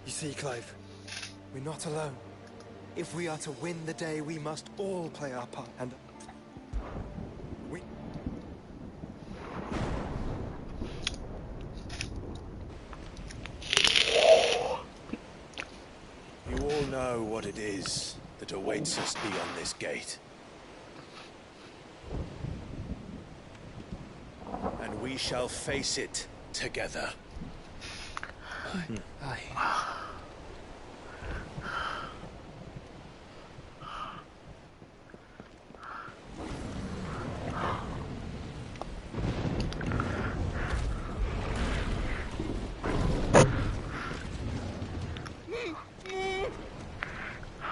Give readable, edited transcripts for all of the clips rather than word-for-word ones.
You see, Clive, we're not alone. If we are to win the day, we must all play our part, and we... You all know what it is that awaits us beyond this gate. And we shall face it together. Aye.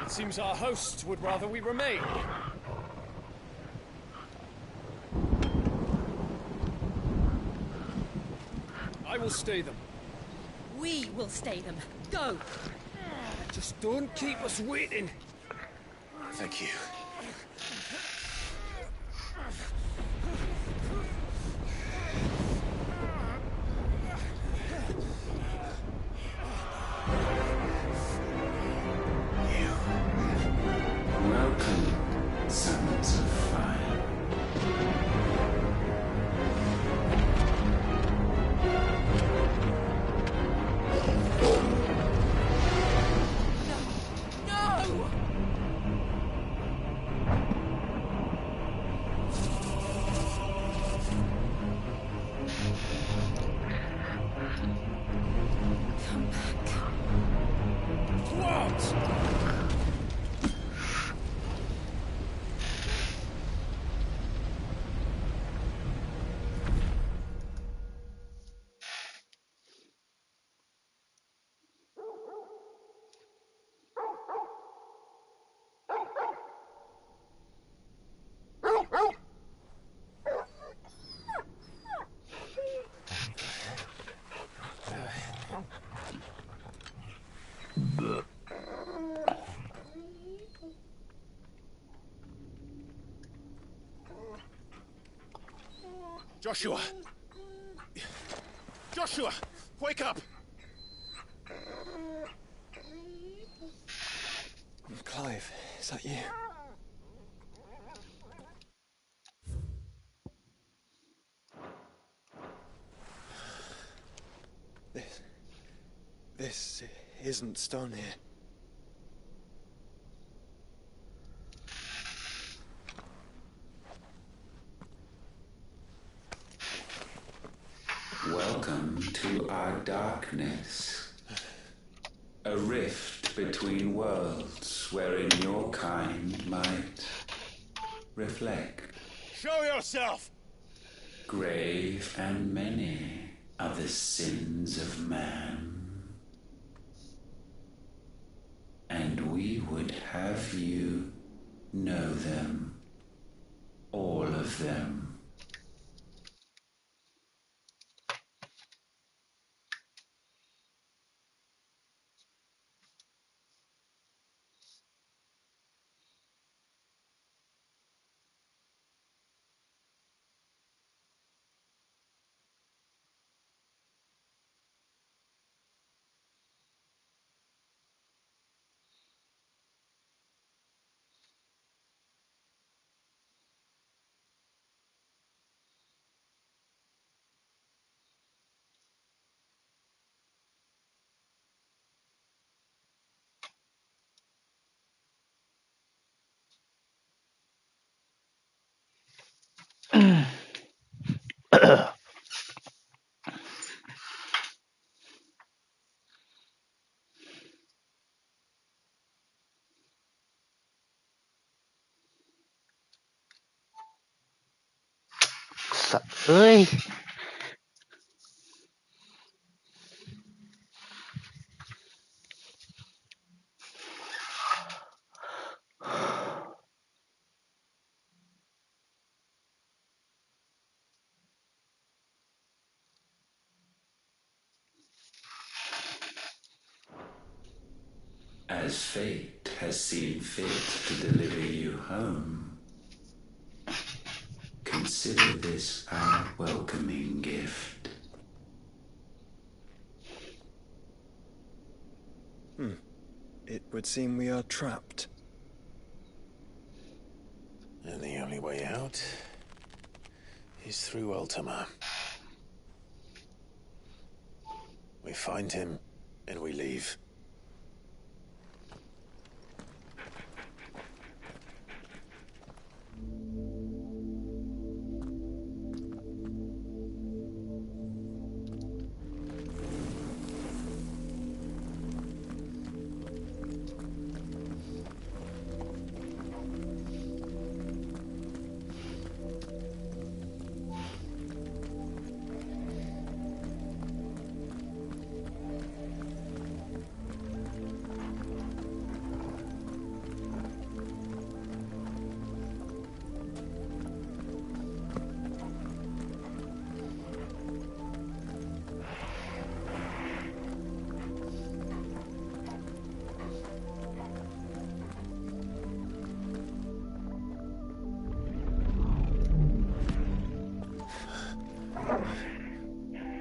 It seems our hosts would rather we remain. I will stay them. We will stay them. Go! Just don't keep us waiting. Thank you. Welcome, sons of fire. No! Come back. What? Joshua! Joshua! Wake up! Clive, is that you? This isn't stone here. Welcome to our darkness. A rift between worlds wherein your kind might reflect. Show yourself! Grave and many are the sins of man. And we would have you know them, all of them. Sợ ơi. As fate has seen fit to deliver you home, consider this our welcoming gift. It would seem we are trapped. And the only way out is through Ultima. We find him, and we leave.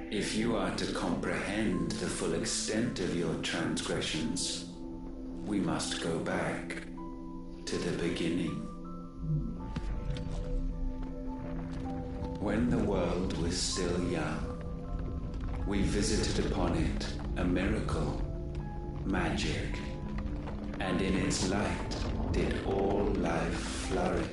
If you are to comprehend the full extent of your transgressions, we must go back to the beginning. When the world was still young, we visited upon it a miracle, magic, and in its light did all life flourish.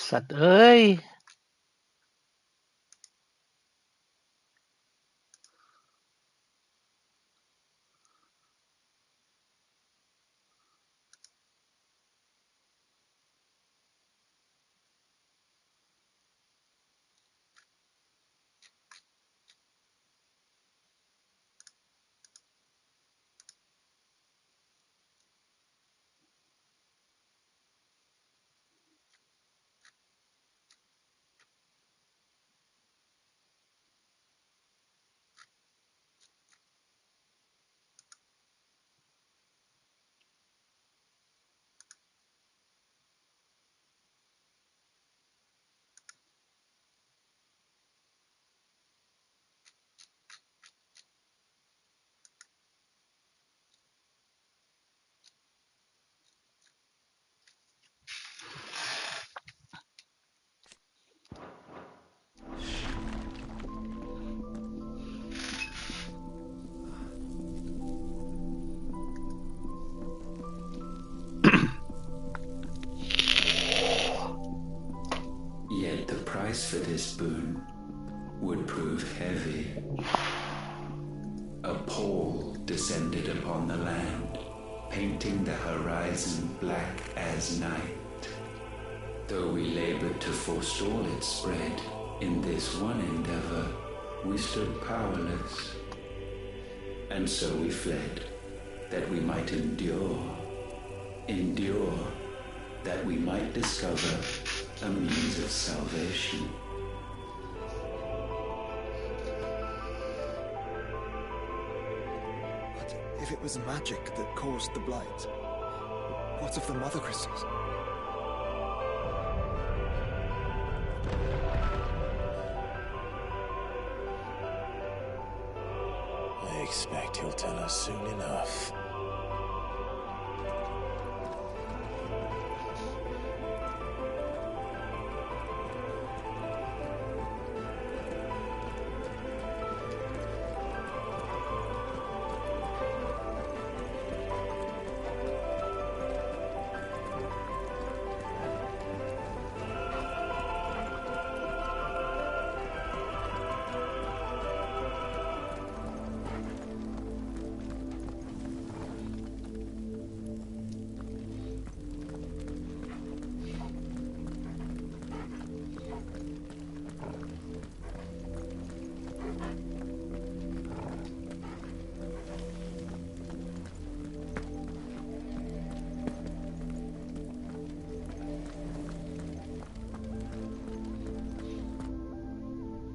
สัตว์เอ้ย Yet the price for this boon would prove heavy. A pall descended upon the land, painting the horizon black as night. Though we labored to forestall its spread, in this one endeavor we stood powerless. And so we fled, that we might endure, that we might discover a means of salvation. But if it was magic that caused the blight, what of the mother crystals? I expect he'll tell us soon enough.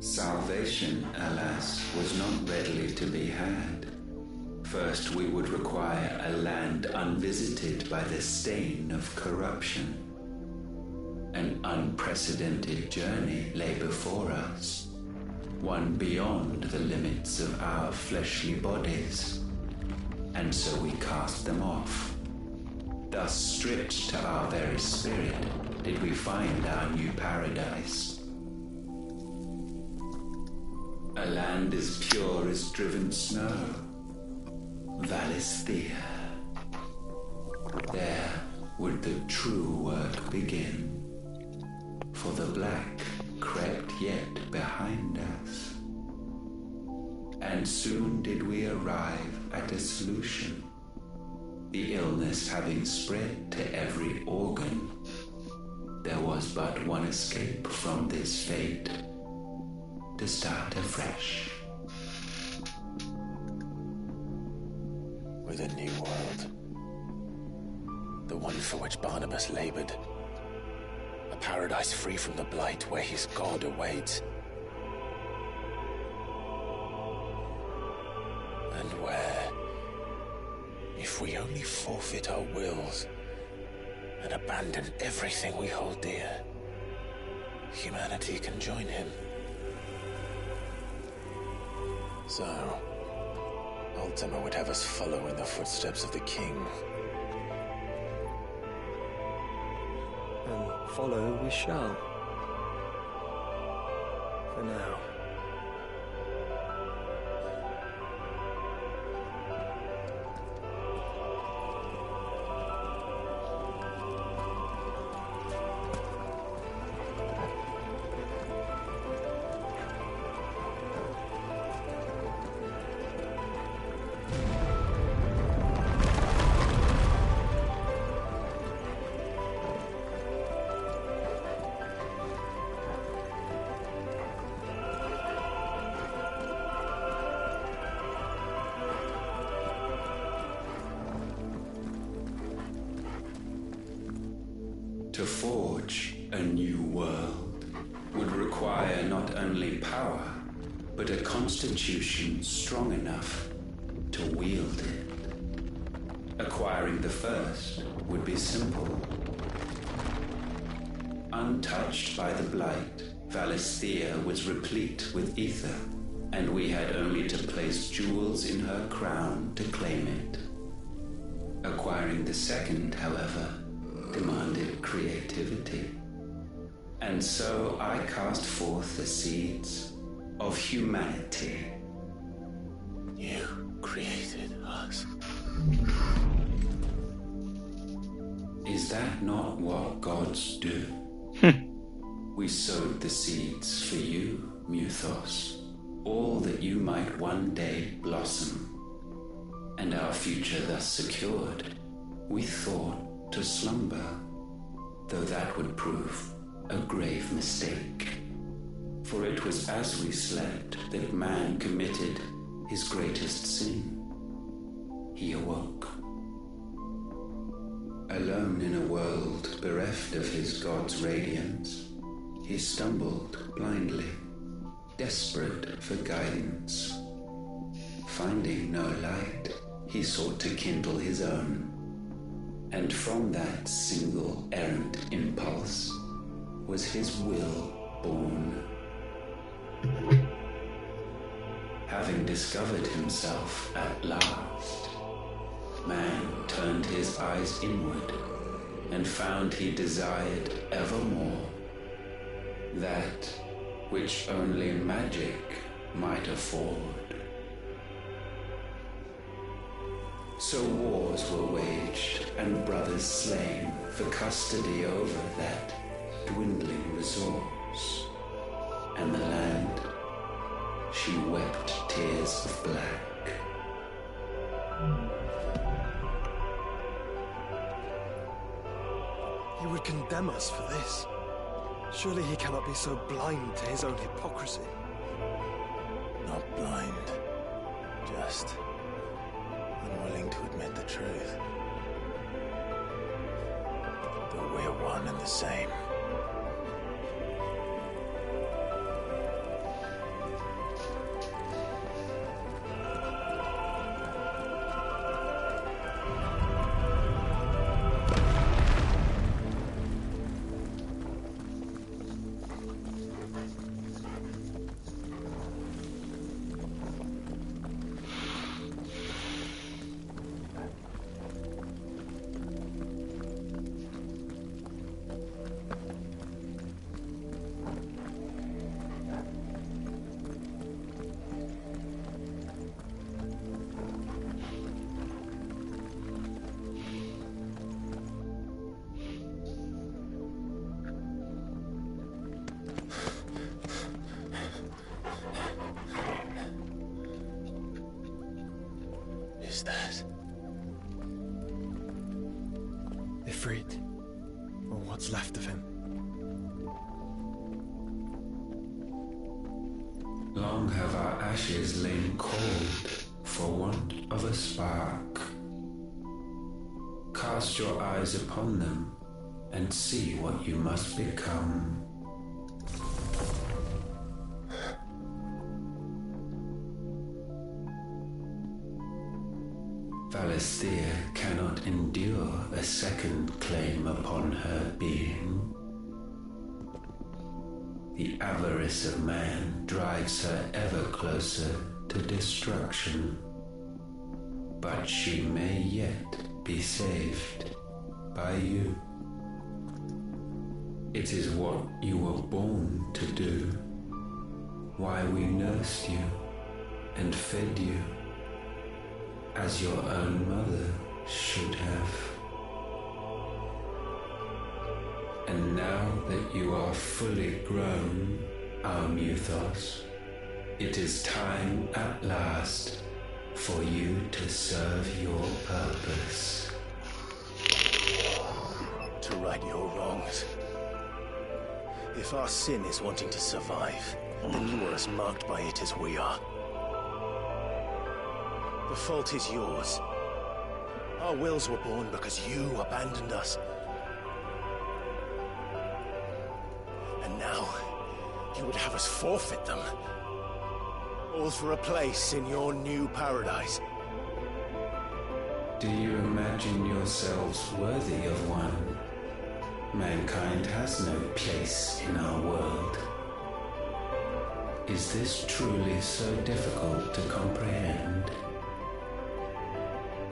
Salvation, alas, was not readily to be had. First, we would require a land unvisited by the stain of corruption. An unprecedented journey lay before us, one beyond the limits of our fleshly bodies. And so we cast them off. Thus, stripped to our very spirit, did we find our new paradise. A land as pure as driven snow, Valisthea. There would the true work begin, for the black crept yet behind us. And soon did we arrive at a solution, the illness having spread to every organ. There was but one escape from this fate, to start afresh. With a new world. The one for which Barnabas labored. A paradise free from the blight where his God awaits. And where, if we only forfeit our wills and abandon everything we hold dear, humanity can join him. So, Ultima would have us follow in the footsteps of the king. And follow we shall. For now. To forge a new world would require not only power, but a constitution strong enough to wield it. Acquiring the first would be simple. Untouched by the Blight, Valisthea was replete with ether, and we had only to place jewels in her crown to claim it. Acquiring the second, however, demanded creativity. And so I cast forth the seeds of humanity. You created us. Is that not what gods do? We sowed the seeds for you, Muthos, all that you might one day blossom. And our future thus secured, we thought to slumber, though that would prove a grave mistake. For it was as we slept that man committed his greatest sin. He awoke. Alone in a world bereft of his god's radiance, he stumbled blindly, desperate for guidance. Finding no light, he sought to kindle his own. And from that single errant impulse was his will born. Having discovered himself at last, man turned his eyes inward and found he desired evermore that which only magic might afford. So wars were waged and brothers slain for custody over that dwindling resource. And the land, she wept tears of black. He would condemn us for this. Surely he cannot be so blind to his own hypocrisy. Not blind, just unwilling to admit the truth. Though we're one and the same. That? Ifrit, or what's left of him. Long have our ashes lain cold for want of a spark. Cast your eyes upon them and see what you must become. Valisthea cannot endure a second claim upon her being. The avarice of man drives her ever closer to destruction. But she may yet be saved by you. It is what you were born to do, why we nursed you and fed you, as your own mother should have. And now that you are fully grown, our Muthos, it is time at last for you to serve your purpose. To right your wrongs. If our sin is wanting to survive, then you are as marked by it as we are. The fault is yours. Our wills were born because you abandoned us. now, you would have us forfeit them. All for a place in your new paradise. Do you imagine yourselves worthy of one? Mankind has no place in our world. Is this truly so difficult to comprehend?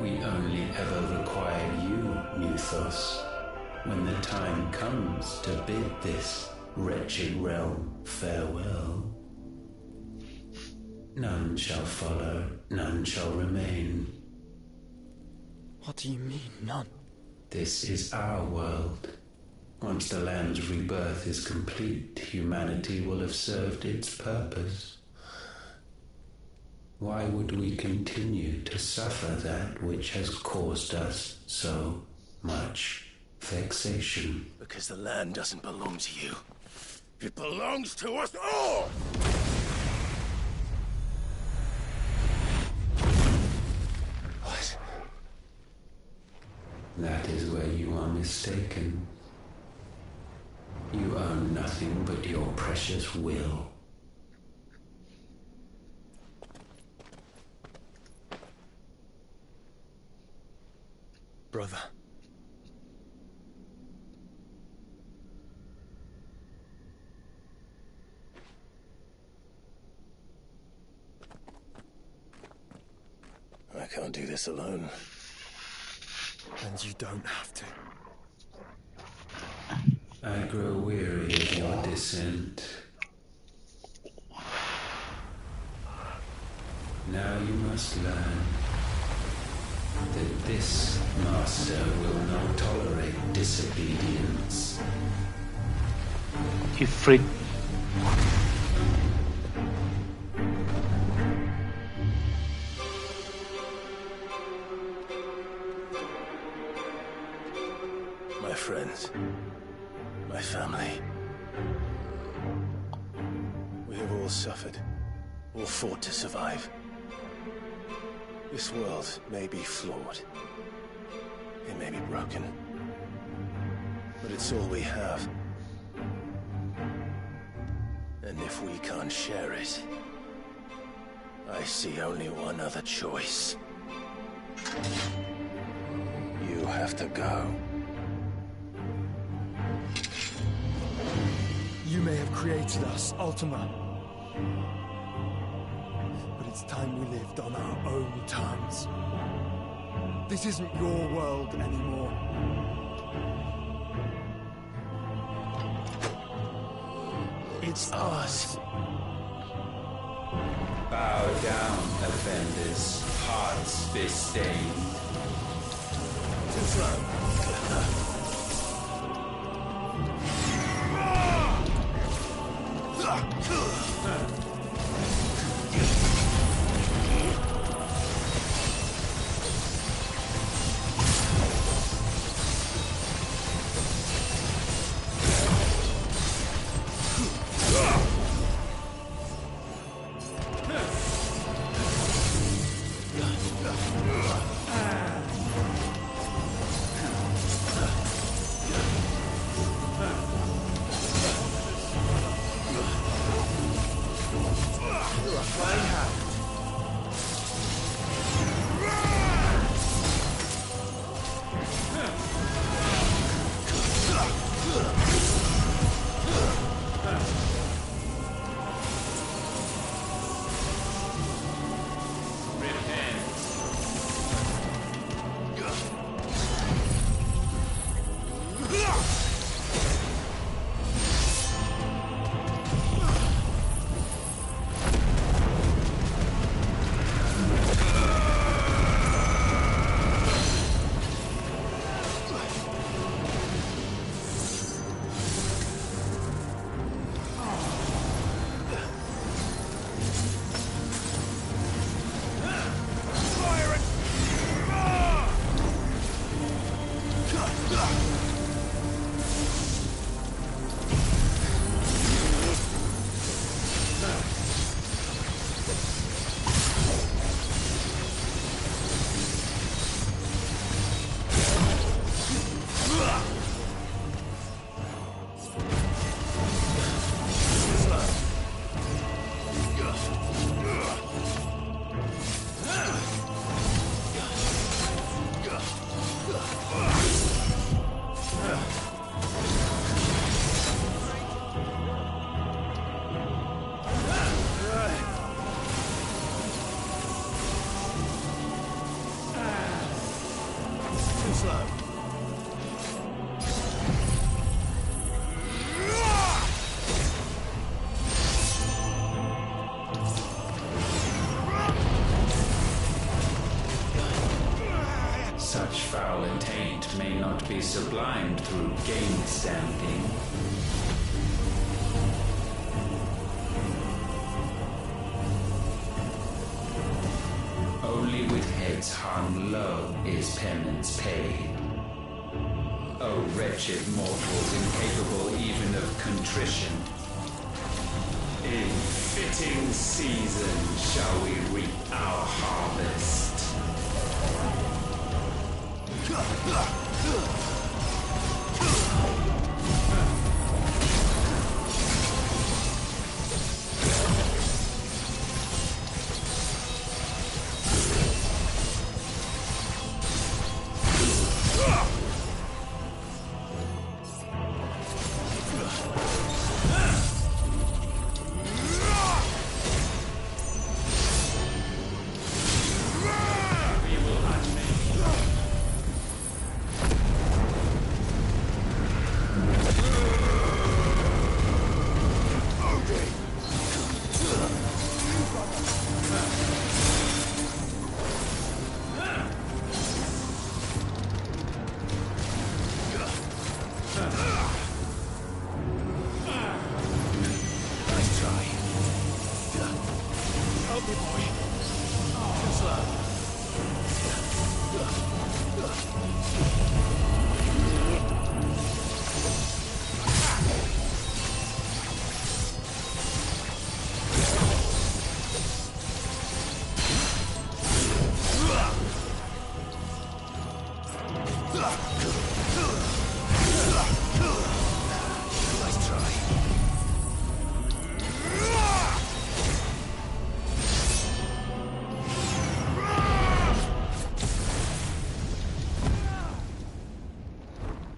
We only ever require you, Muthos, when the time comes to bid this wretched realm farewell. None shall follow, none shall remain. What do you mean, none? This is our world. Once the land's rebirth is complete, humanity will have served its purpose. Why would we continue to suffer that which has caused us so much vexation? Because the land doesn't belong to you. It belongs to us all! What? That is where you are mistaken. You own nothing but your precious will. Brother. I can't do this alone. And you don't have to. I grow weary of your dissent. Now you must learn that this master will not tolerate disobedience. Ifrit. My friends, my family. We have all suffered, all fought to survive. This world may be flawed. It may be broken. But it's all we have. And if we can't share it, I see only one other choice. You have to go. You may have created us, Ultima. But it's time we lived on our own terms. This isn't your world anymore. It's ours. Bow down, offenders, hearts be-stained. To throne. Too slow. Such foul intent may not be sublimed through game standing. Only with heads hung low is penance paid. O wretched mortals incapable even of contrition. In fitting season shall we reap our harvest.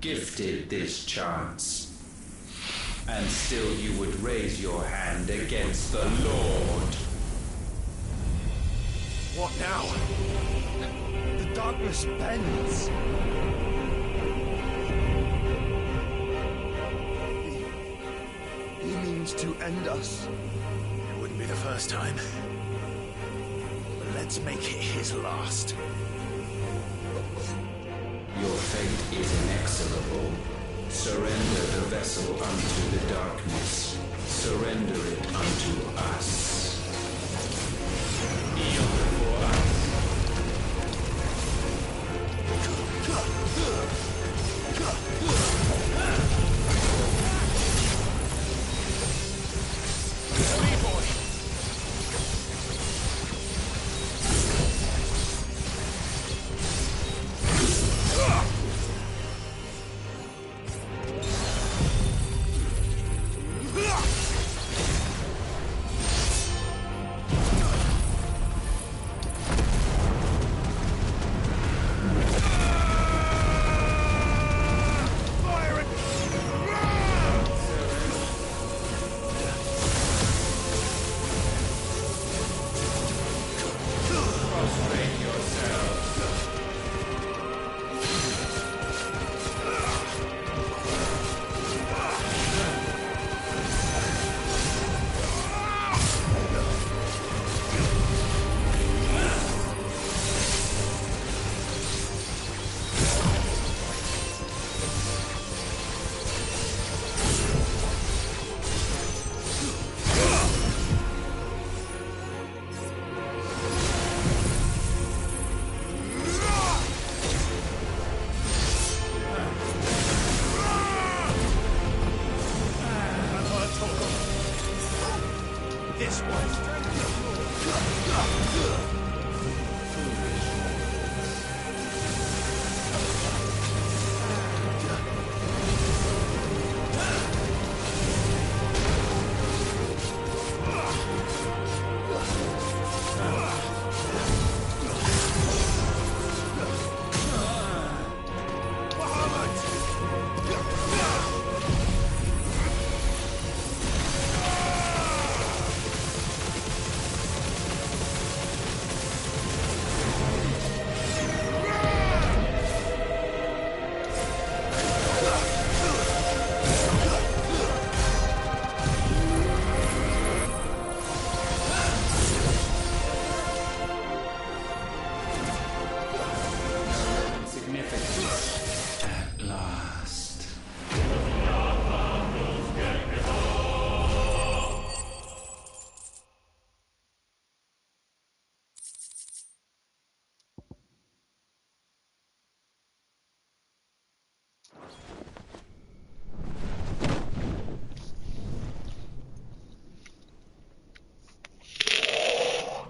Gifted this chance, and still you would raise your hand against the Lord. What now? The darkness bends. He means to end us. It wouldn't be the first time. But let's make it his last. Your fate is inexorable. Surrender the vessel unto the darkness. Surrender it unto us. Yield before us.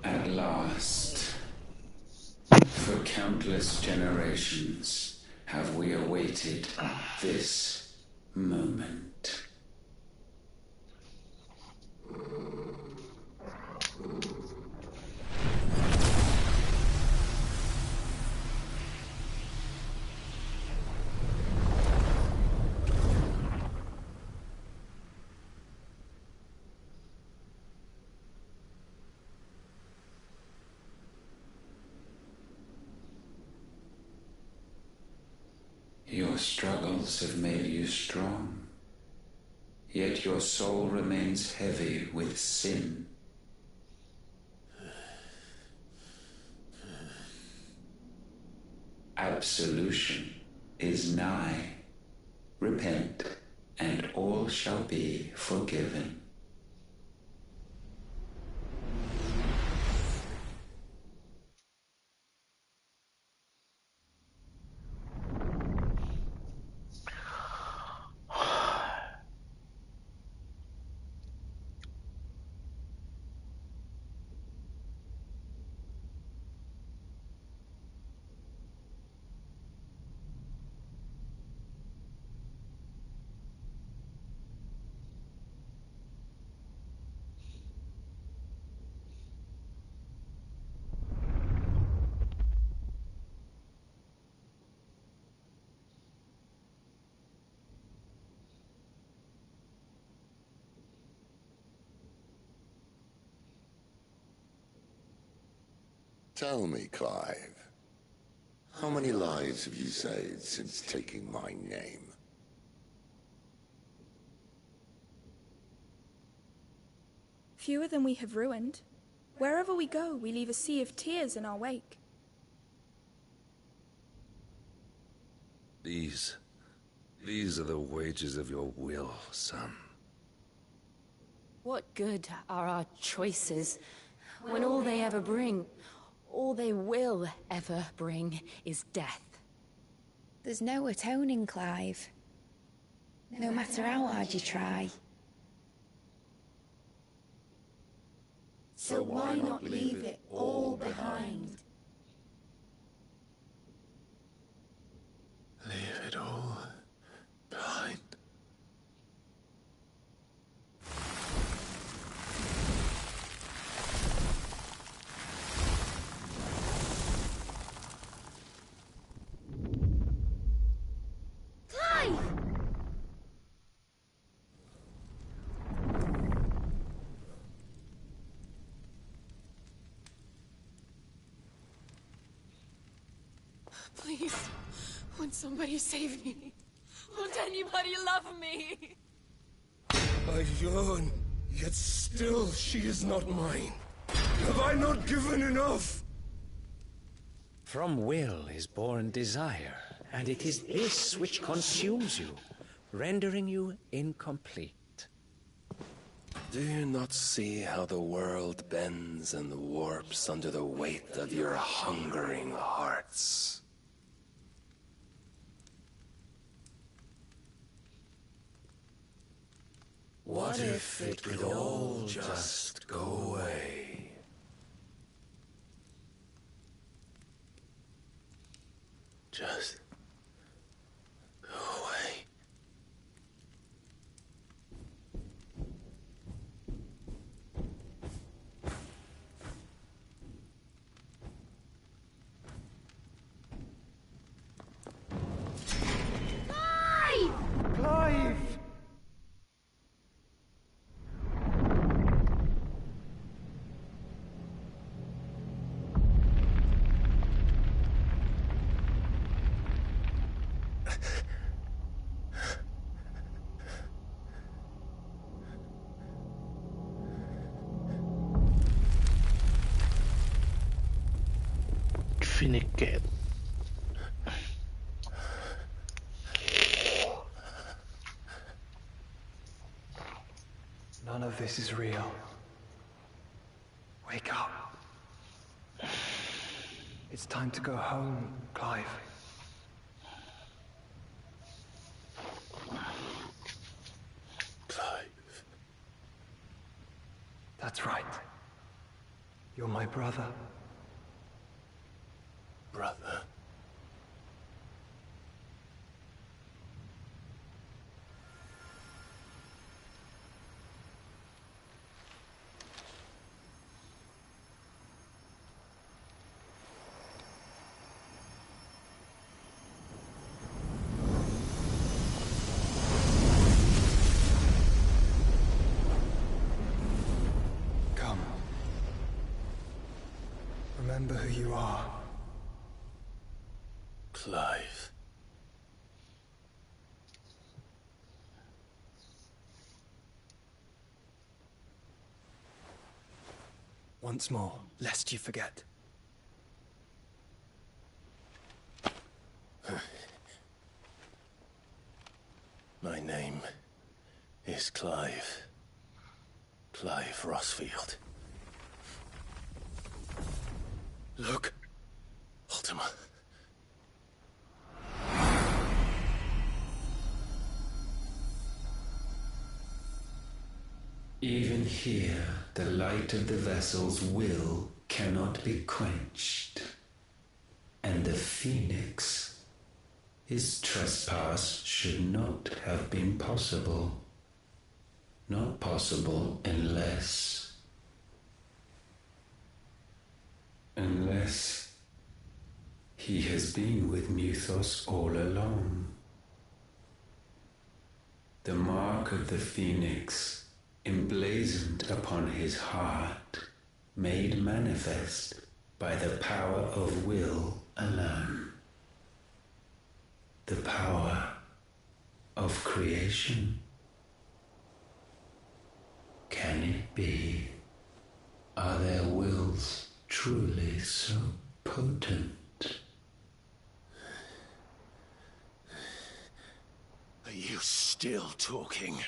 At last, for countless generations, have we awaited this moment. Your struggles have made you strong, yet your soul remains heavy with sin. Absolution is nigh. Repent, and all shall be forgiven. Tell me, Clive, how many lives have you saved since taking my name? Fewer than we have ruined. Wherever we go, we leave a sea of tears in our wake. These are the wages of your will, son. What good are our choices when all they ever bring, all they will ever bring, is death? There's no atoning, Clive. No matter how hard you try. So why not leave it all behind? Leave it all behind. Please, won't somebody save me? Won't anybody love me? I yearn, yet still she is not mine. Have I not given enough? From will is born desire, and it is this which consumes you, rendering you incomplete. Do you not see how the world bends and warps under the weight of your hungering hearts? What if it could all just go away? Just go away. Clive! Finnegan. None of this is real. Wake up. It's time to go home, Clive. That's right. You're my brother. Brother. Come. Remember who you are. Clive. Once more, lest you forget. My name is Clive. Clive Rossfield. Look, Ultima. Even here, the light of the vessel's will cannot be quenched. And the Phoenix, his trespass should not have been possible. Not possible unless he has been with Mythos all along. The mark of the Phoenix, emblazoned upon his heart, made manifest by the power of will alone. The power of creation. Can it be? Are their wills truly so potent? Are you still talking?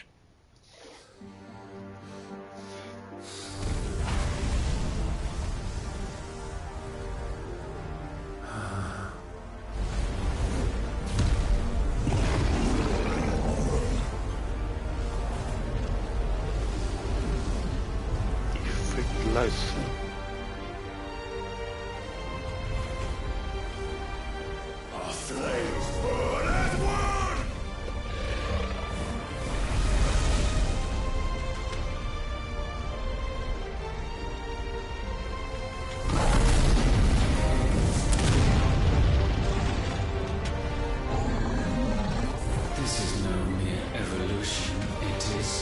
Close. Our flames burn as one! This is no mere evolution, it is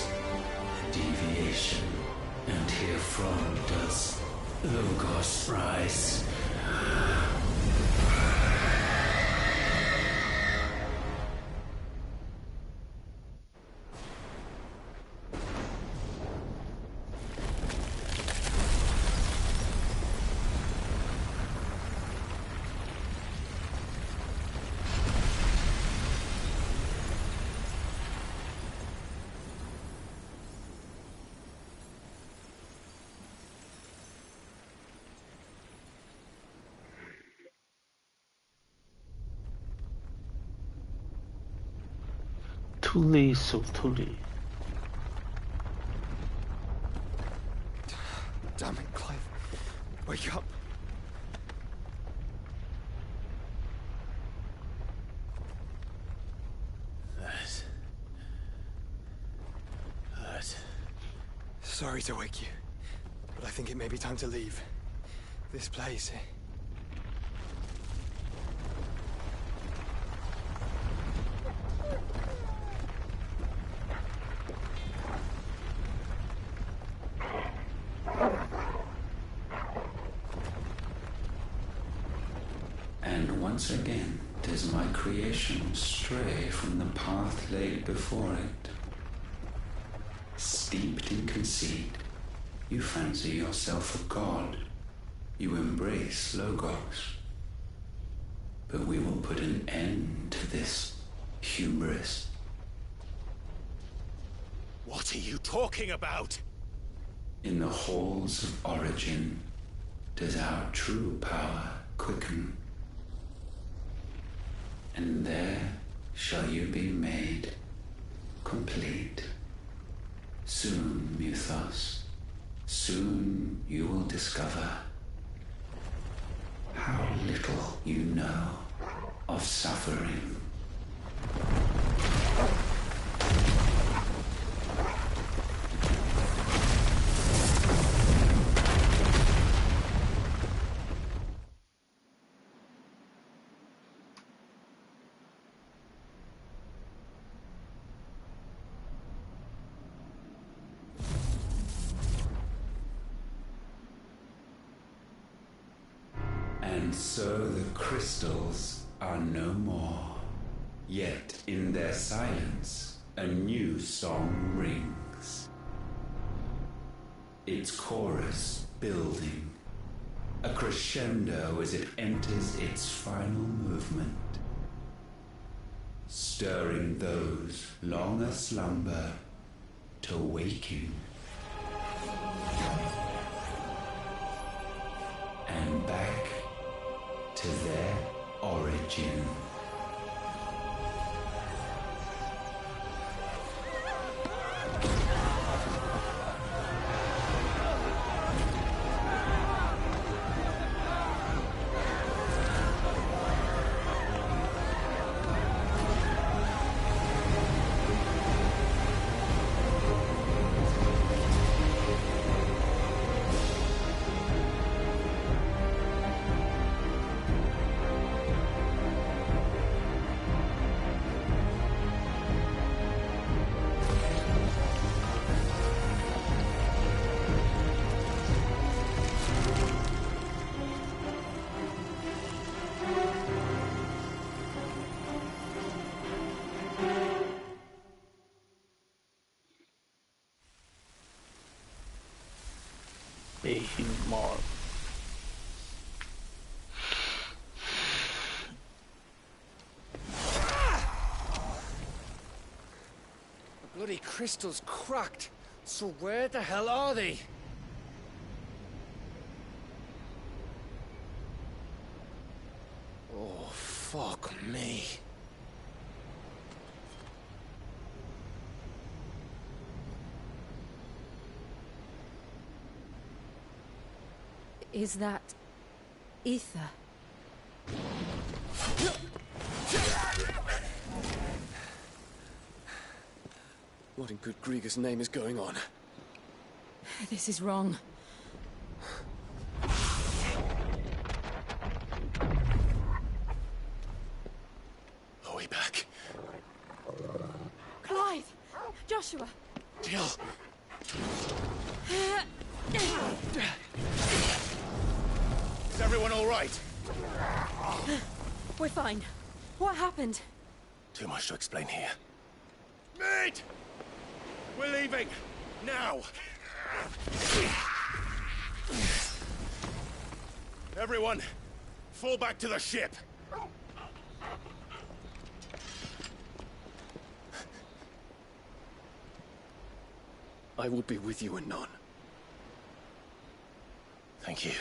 a deviation. And herefrom does Logos rise. Tuli, so Tuli. Damn it, Clive. Wake up. That. Sorry to wake you, but I think it may be time to leave. This place. And once again does my creation stray from the path laid before it. Steeped in conceit, you fancy yourself a god. You embrace Logos. But we will put an end to this hubris. What are you talking about? In the halls of origin does our true power quicken. And there shall you be made complete. Soon, Mythos, Soon you will discover how little you know of suffering. And so the crystals are no more. Yet in their silence, a new song rings. Its chorus building, a crescendo as it enters its final movement, stirring those long aslumber to waking. And back to their origin. Behemoth. The bloody crystal's cracked. So where the hell are they? Oh, fuck me. Is that ether? What in good Grieger's name is going on? This is wrong. Are we back? Clive! Joshua! Jill! Is everyone all right? We're fine. What happened? Too much to explain here. Mate! We're leaving! Now! Everyone, fall back to the ship! I will be with you anon. Thank you.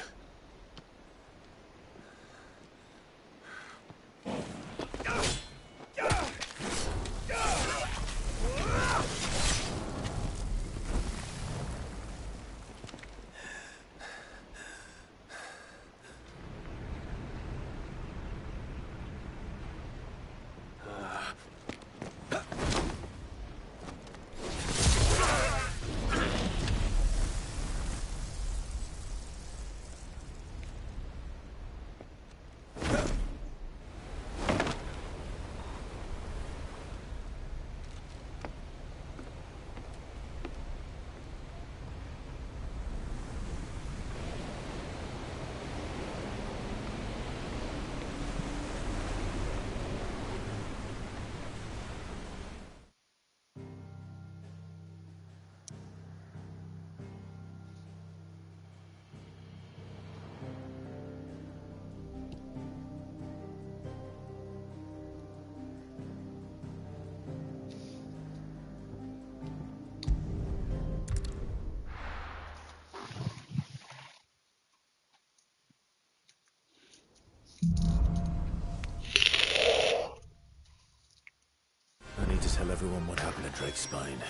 I need to tell everyone what happened at Drake's Spine.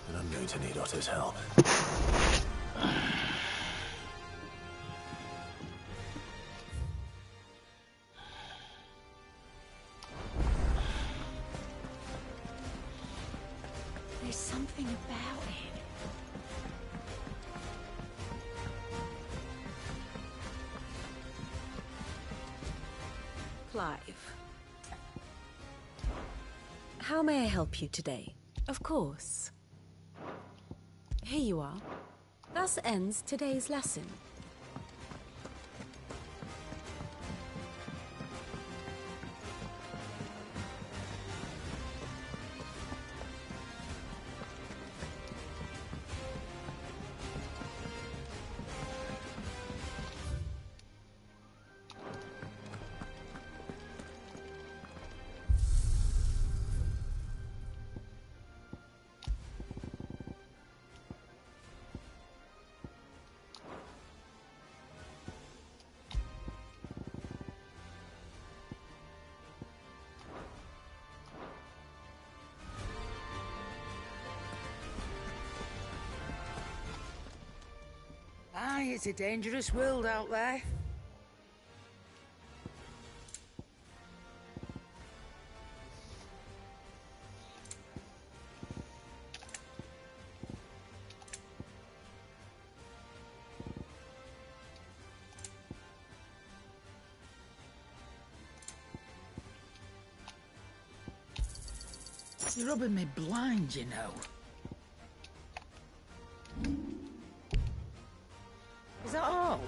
And I'm going to need Otto's help. something about it. Clive. How may I help you today? Of course. Here you are. Thus ends today's lesson. Aye, it's a dangerous world out there. You're rubbing me blind, you know. Is that all?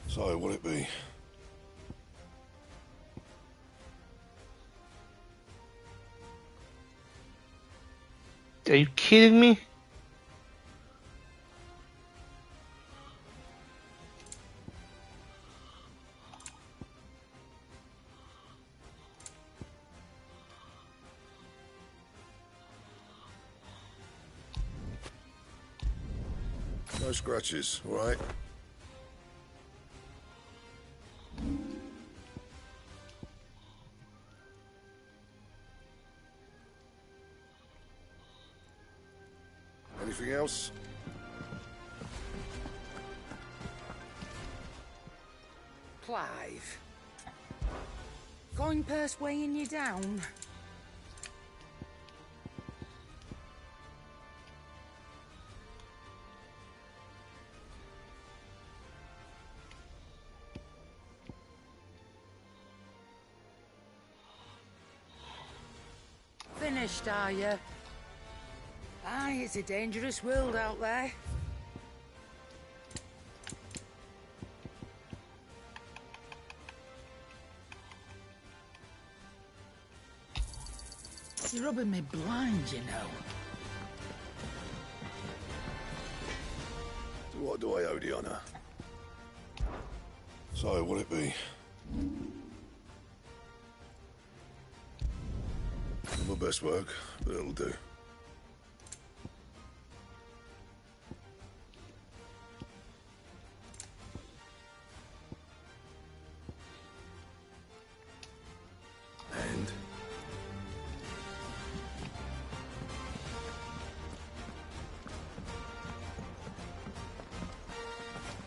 So, what'll it be? Are you kidding me? No scratches, all right? Anything else? Clive. Coin purse weighing you down? Finished, are you? Aye, it's a dangerous world out there. You're rubbing me blind, you know. To what do I owe the honour? So, what'll it be? Not my best work, but it'll do. And?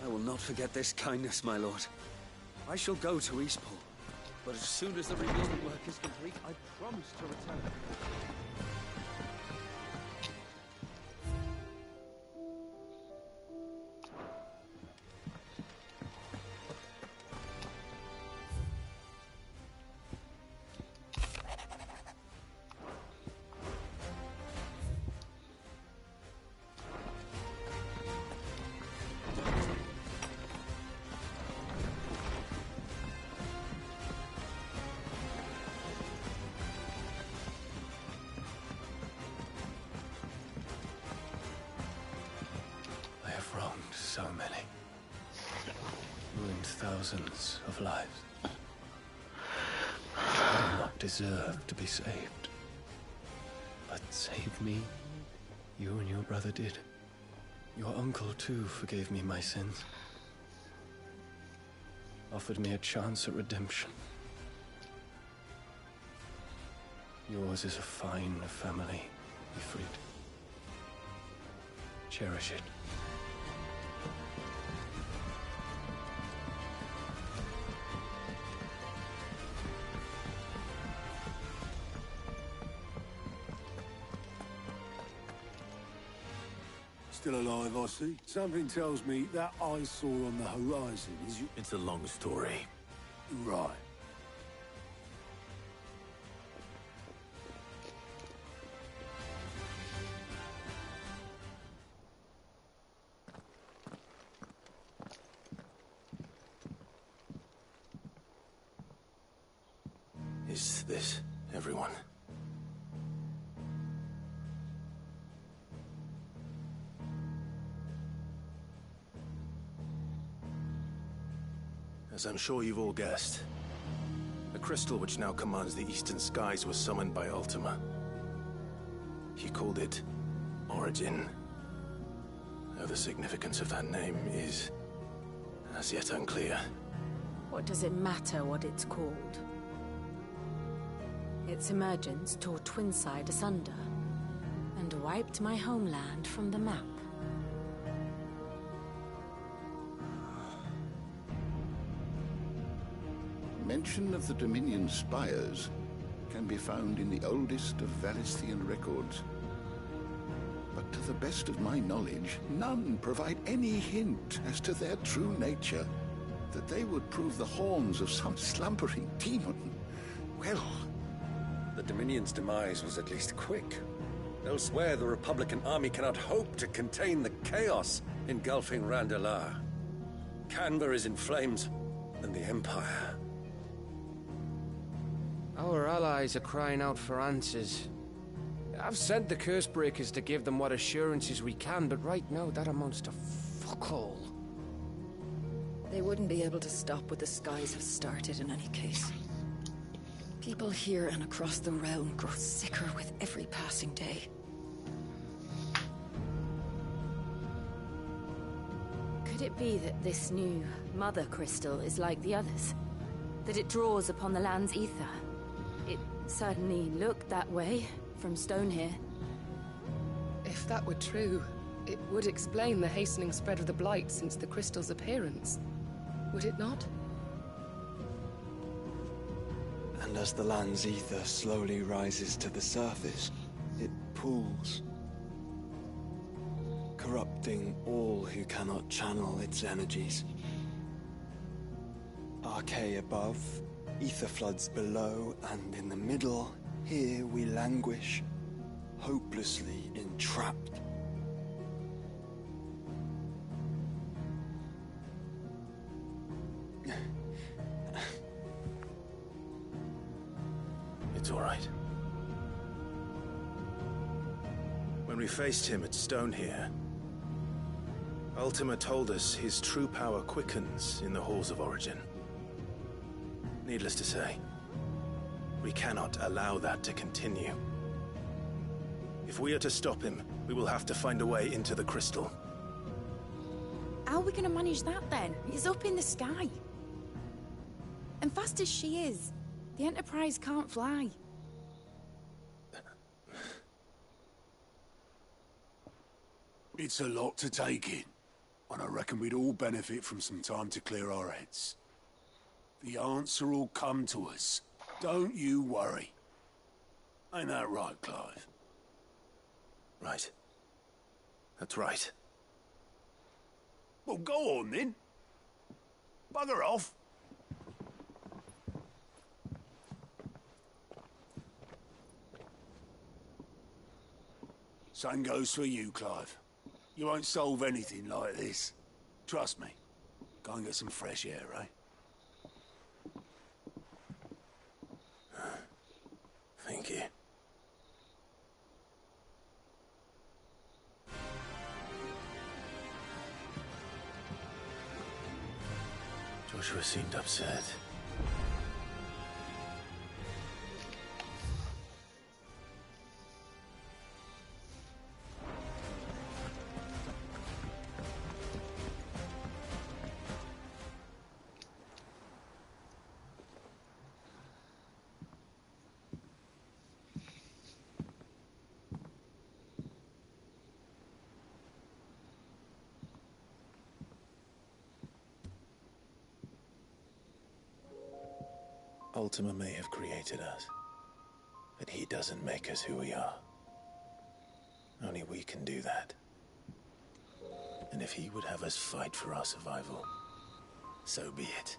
I will not forget this kindness, my lord. I shall go to Eastport, but as soon as the rebuilding work is complete, I promise to return. so many. Ruined thousands of lives. I did not deserve to be saved. But save me, you and your brother did. Your uncle, too, forgave me my sins. Offered me a chance at redemption. Yours is a fine family, Ifrit. Cherish it. Still alive, I see. Something tells me that eyesore on the horizon is you... It's a long story. Right. Is this everyone? As I'm sure you've all guessed, the crystal which now commands the eastern skies was summoned by Ultima. He called it Origin. Though the significance of that name is as yet unclear. What does it matter what it's called? Its emergence tore Twinside asunder, and wiped my homeland from the map. Mention of the Dominion spires can be found in the oldest of Valisthian records. But to the best of my knowledge, none provide any hint as to their true nature. That they would prove the horns of some slumbering demon. Well... The Dominion's demise was at least quick. Elsewhere, the Republican army cannot hope to contain the chaos engulfing Randalar. Canberra is in flames, and the Empire... Our allies are crying out for answers. I've sent the Cursebreakers to give them what assurances we can, but right now that amounts to fuck all. They wouldn't be able to stop what the skies have started in any case. People here and across the realm grow sicker with every passing day. Could it be that this new Mother Crystal is like the others? That it draws upon the land's ether? It certainly looked that way from stone here. If that were true, it would explain the hastening spread of the Blight since the crystal's appearance. Would it not? And as the land's ether slowly rises to the surface, it pools, corrupting all who cannot channel its energies. Archay above, ether floods below, and in the middle, here we languish, hopelessly entrapped. It's all right. When we faced him at Stone here, Ultima told us his true power quickens in the halls of Origin. Needless to say, we cannot allow that to continue. If we are to stop him, we will have to find a way into the crystal. How are we gonna manage that then? It's up in the sky. And fast as she is, the Enterprise can't fly. It's a lot to take in, and I reckon we'd all benefit from some time to clear our heads. The answer will come to us. Don't you worry. Ain't that right, Clive? Right. That's right. Well, go on then. Bugger off. Same goes for you, Clive. You won't solve anything like this. Trust me. Go and get some fresh air, eh? Thank you. Joshua seemed upset. Ultima may have created us, but he doesn't make us who we are. Only we can do that. And if he would have us fight for our survival, so be it.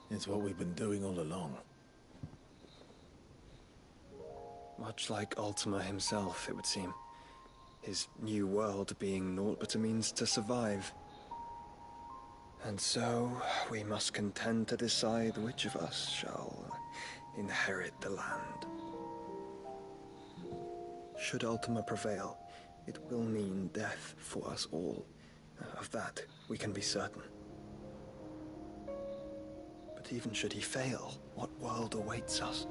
It's what we've been doing all along. Much like Ultima himself, it would seem. His new world being naught but a means to survive. And so, we must contend to decide which of us shall inherit the land. Should Ultima prevail, it will mean death for us all. Of that, we can be certain. But even should he fail, what world awaits us?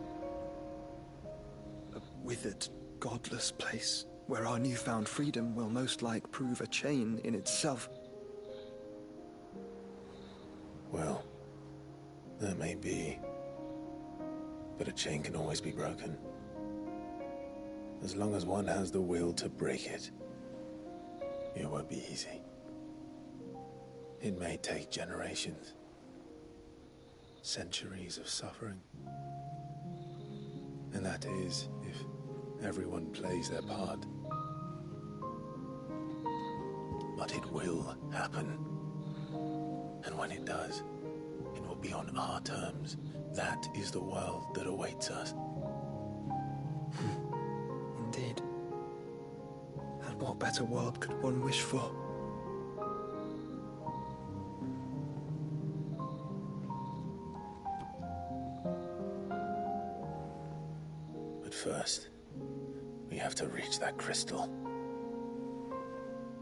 A withered, godless place, where our newfound freedom will most like prove a chain in itself. Well, that may be. But a chain can always be broken. As long as one has the will to break it. It won't be easy. It may take generations. Centuries of suffering. And that is, if everyone plays their part. But it will happen. And when it does, it will be on our terms. That is the world that awaits us. Indeed. And what better world could one wish for? But first, we have to reach that crystal.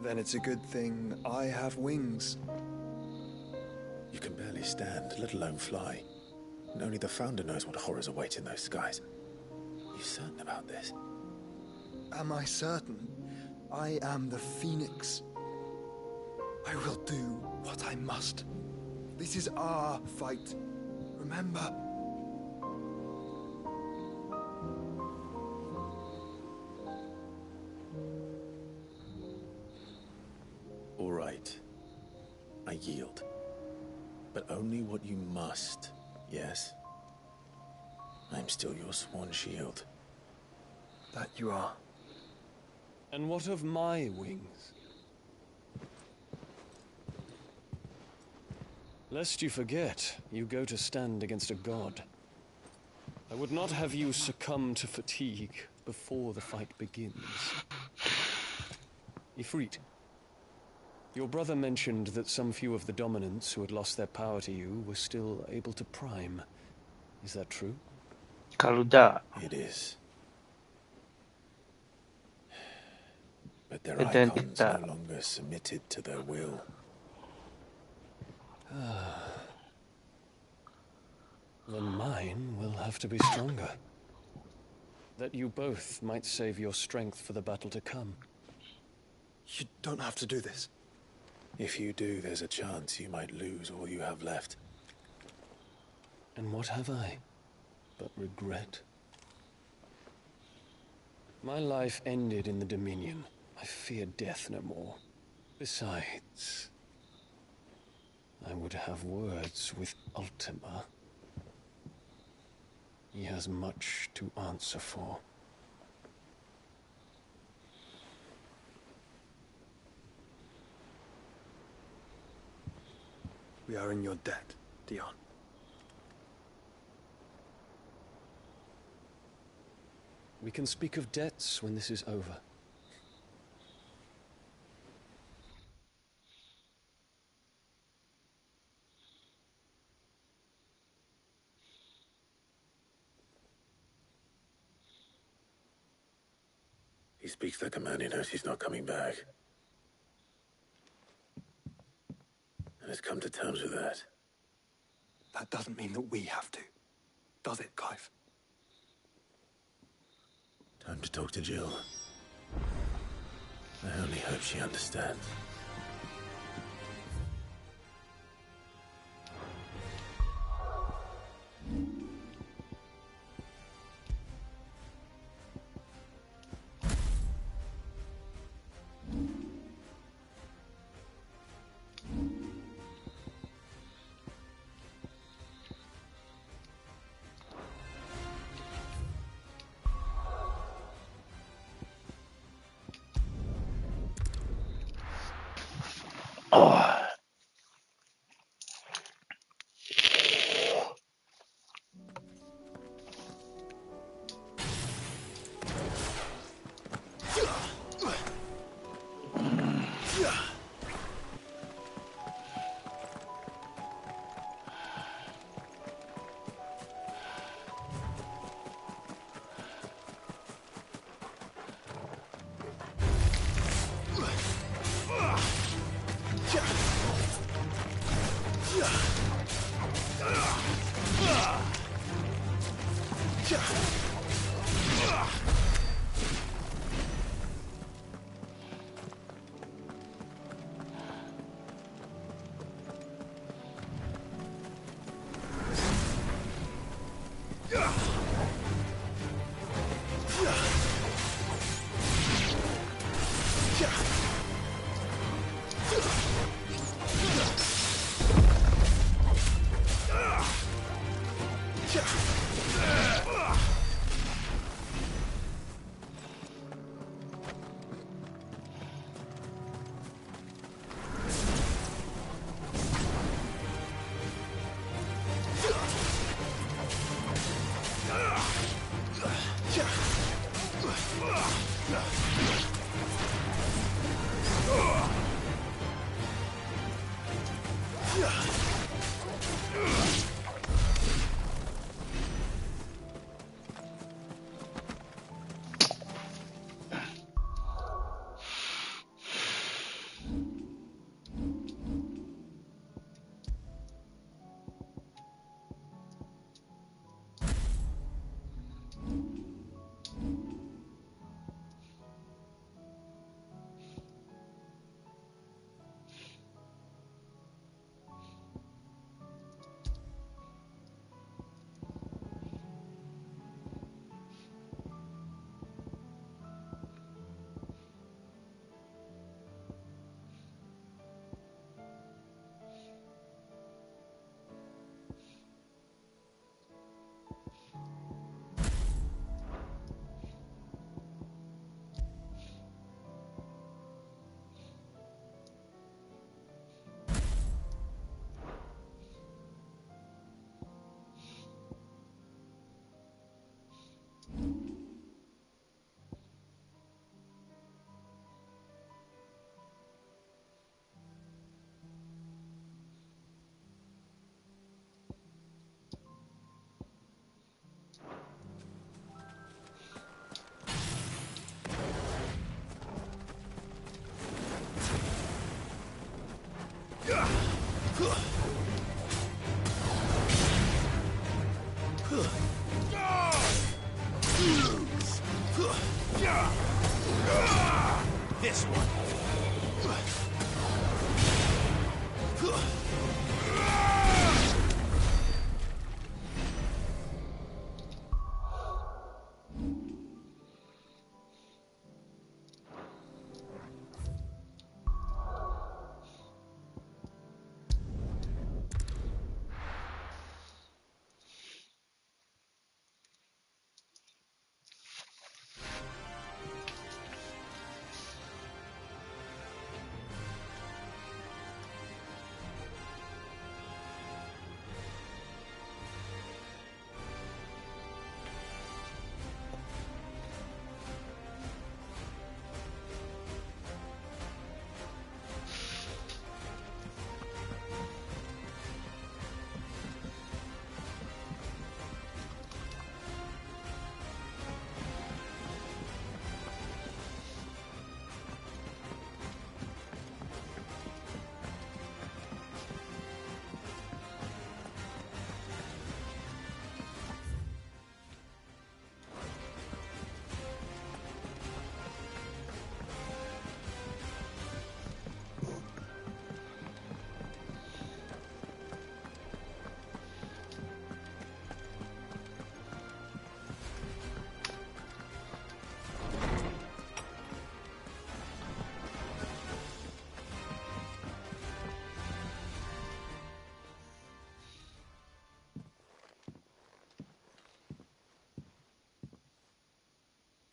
Then it's a good thing I have wings. You can barely stand, let alone fly. And only the Founder knows what horrors await in those skies. Are you certain about this? Am I certain? I am the Phoenix. I will do what I must. This is our fight. Remember? All right. I yield. But only what you must, yes? I'm still your sworn shield. That you are. And what of my wings? Lest you forget, you go to stand against a god. I would not have you succumb to fatigue before the fight begins. Ifrit, your brother mentioned that some few of the dominants who had lost their power to you were still able to prime. Is that true? Kaluda. It is. But their icons no longer submitted to their will. Then mine will have to be stronger. That you both might save your strength for the battle to come. You don't have to do this. If you do, there's a chance you might lose all you have left. And what have I but regret? My life ended in the Dominion. I fear death no more. Besides, I would have words with Ultima. He has much to answer for. We are in your debt, Dion. We can speak of debts when this is over. He speaks like a man who knows he's not coming back. And has come to terms with that. that doesn't mean that we have to. Does it, Clive? Time to talk to Jill. I only hope she understands. This one.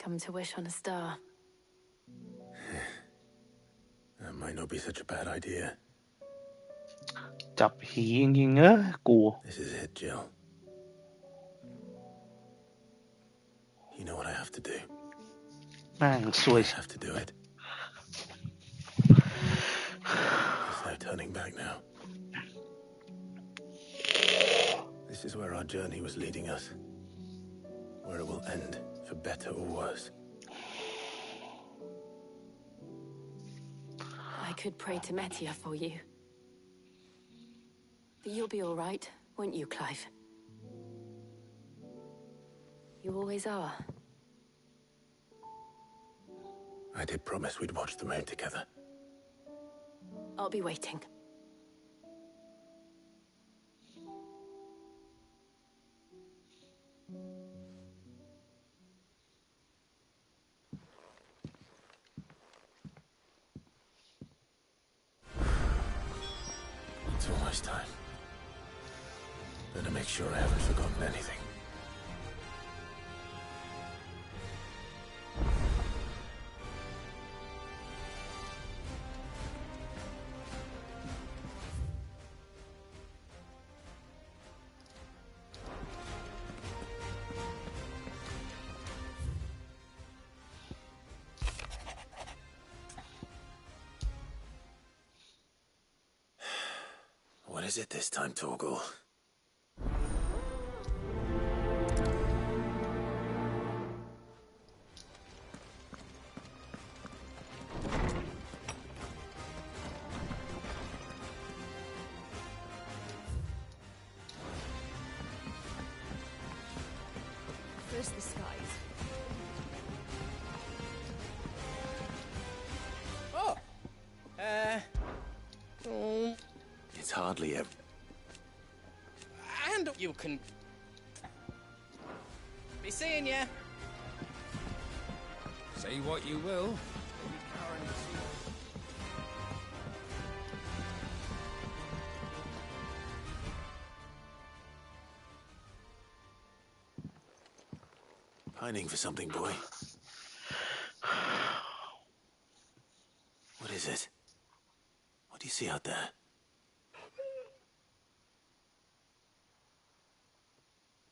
Come to wish on a star. That might not be such a bad idea. จับผีจริงๆกลัว This is it, Jill. You know what I have to do. แม่งสวย I have to do it. There's no turning back now. This is where our journey was leading us. Where it will end, for better or worse. I could pray to Metia for you. But you'll be all right, won't you, Clive? You always are. I did promise we'd watch the moon together. I'll be waiting. It's almost time. Better make sure I haven't forgotten anything. What is it this time, Torgal? First the skies. Oh! It's hardly ever. And you can... Be seeing ya. Say what you will. Pining for something, boy. What is it? What do you see out there?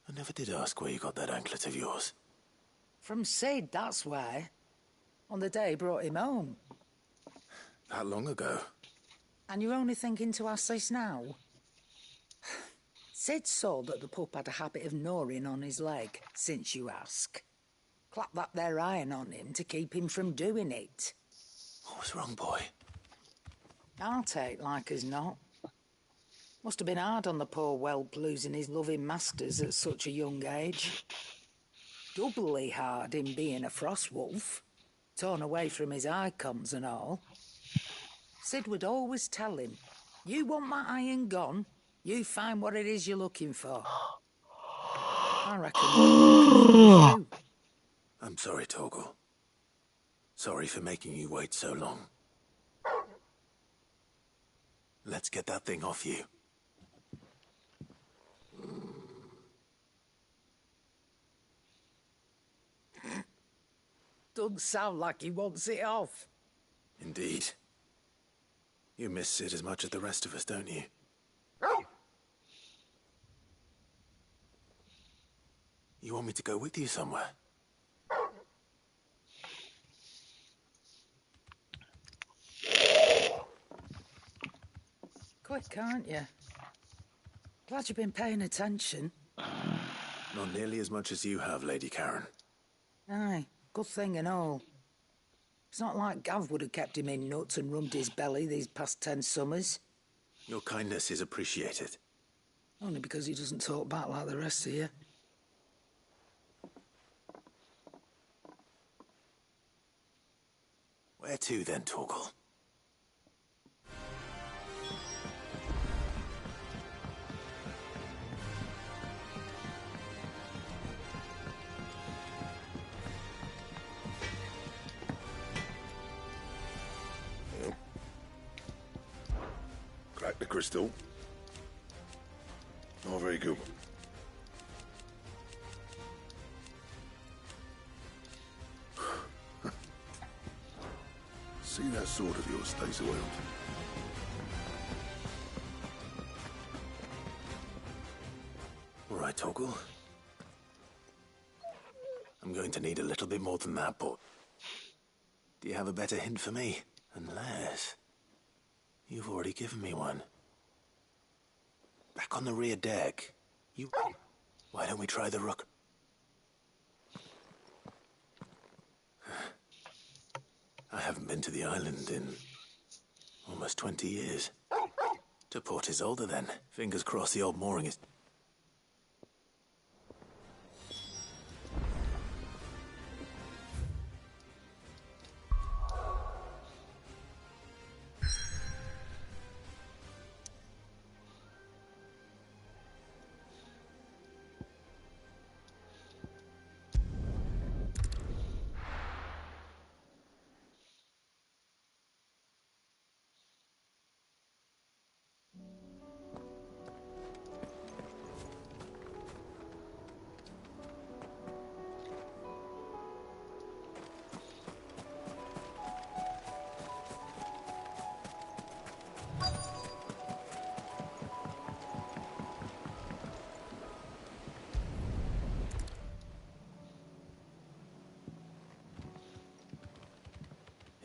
I never did ask where you got that anklet of yours. From Sid, that's why. On the day he brought him home. That long ago? And you're only thinking to ask this now? Sid saw that the pup had a habit of gnawing on his leg, since you ask. Clap that there iron on him to keep him from doing it. What was wrong, boy? I'll take like as not. Must have been hard on the poor whelp losing his loving masters at such a young age. Doubly hard in being a frost wolf, torn away from his icons and all. Sid would always tell him, you want that iron gone, you find what it is you're looking for. I reckon I'm sorry, Torgal. Sorry for making you wait so long. Let's get that thing off you. Doesn't sound like he wants it off. Indeed. You miss Sid as much as the rest of us, don't you? You want me to go with you somewhere? Quick, aren't you? Glad you've been paying attention. Not nearly as much as you have, Lady Karen. Aye, good thing and all. It's not like Gav would have kept him in nuts and rubbed his belly these past 10 summers. Your kindness is appreciated. Only because he doesn't talk back like the rest of you. Where to then, Torgal? Crack the crystal. Oh, very good. See that sword of yours stays oiled. All right, Torgal. I'm going to need a little bit more than that, but... Do you have a better hint for me? Unless... You've already given me one. Back on the rear deck. You... Why don't we try the rook? I haven't been to the island in... almost 20 years. To Port Isolde, then. Fingers crossed the old mooring is...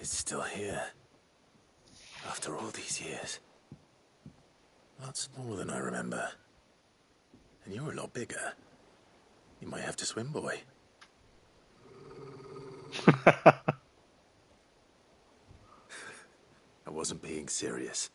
It's still here. After all these years. Lots more than I remember. And you're a lot bigger. You might have to swim, boy. I wasn't being serious.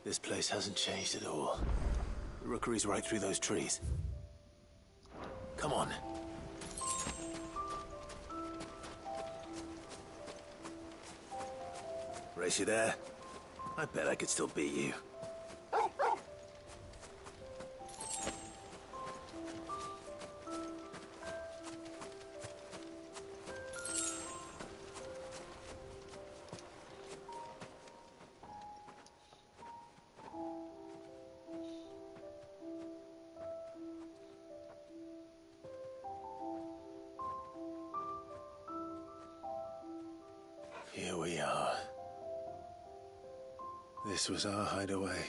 This place hasn't changed at all. The rookery's right through those trees. Come on. Race you there? I bet I could still beat you. Here we are. This was our hideaway.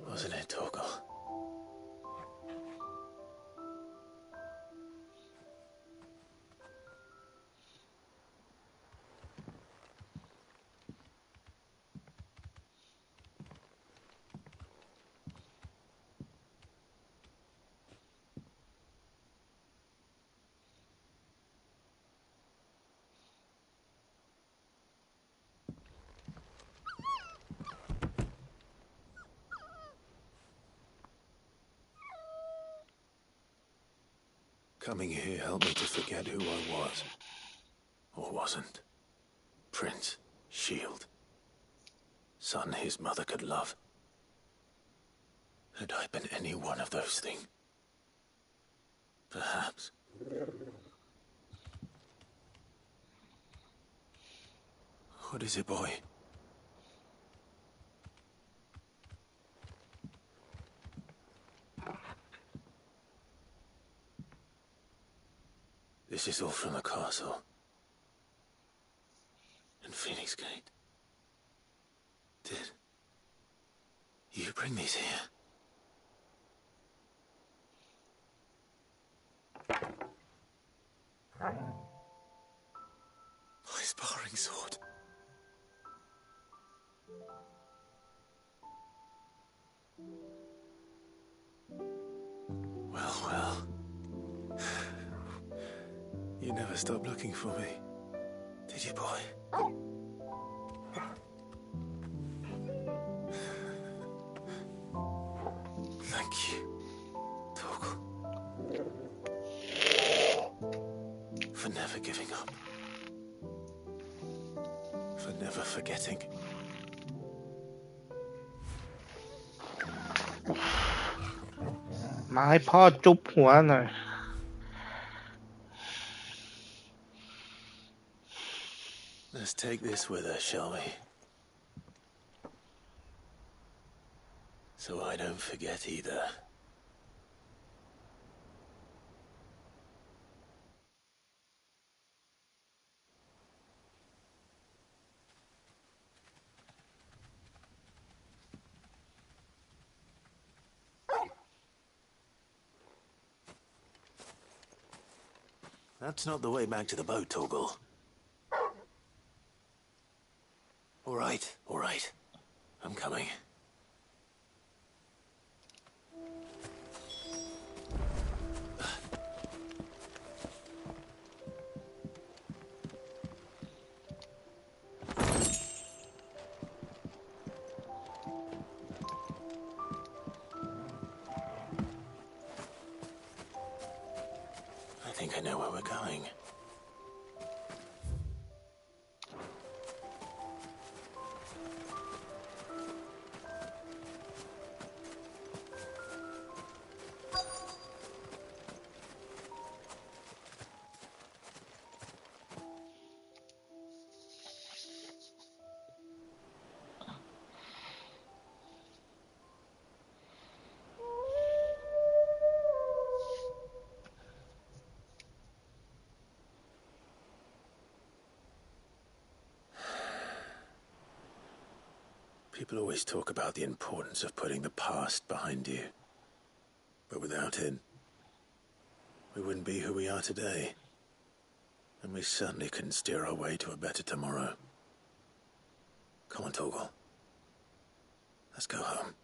Wasn't it, Torgal? Coming here helped me to forget who I was. Or wasn't. Prince, shield. Son his mother could love. Had I been any one of those things? Perhaps. What is it, boy? This is all from the castle. And Phoenix Gate. Did you bring these here? My sparring sword. Well, well. You never stopped looking for me, did you, boy? Thank you, Torgal. For never giving up. For never forgetting. มาให้พ่อจุ๊บหัวหน่อย Let's take this with us, shall we? So I don't forget either. That's not the way back to the boat, Torgal. All right. I'm coming. I think I know where we're going. People always talk about the importance of putting the past behind you. But without it, we wouldn't be who we are today. And we certainly couldn't steer our way to a better tomorrow. Come on, Torgal. Let's go home.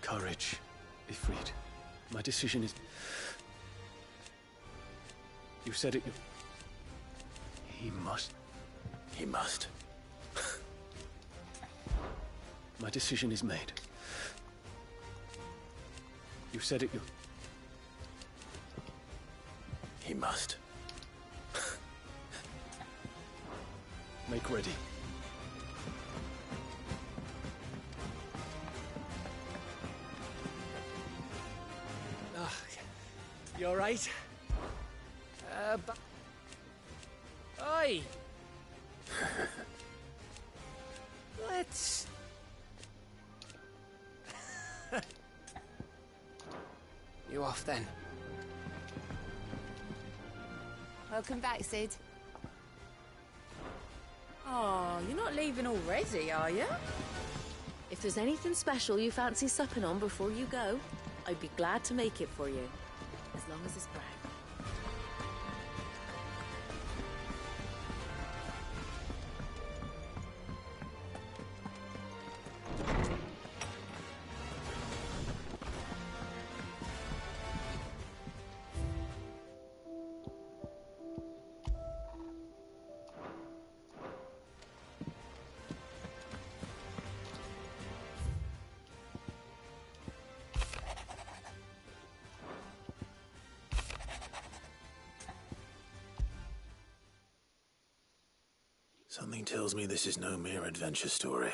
Courage, Ifrit. My decision is... You said it... He must... He must. My decision is made. You said it... He must. Make ready. You all right? Oi! Let's... You off then? Welcome back, Sid. Oh, you're not leaving already, are you? If there's anything special you fancy supping on before you go, I'd be glad to make it for you. As long as it's brown. Something tells me this is no mere adventure story.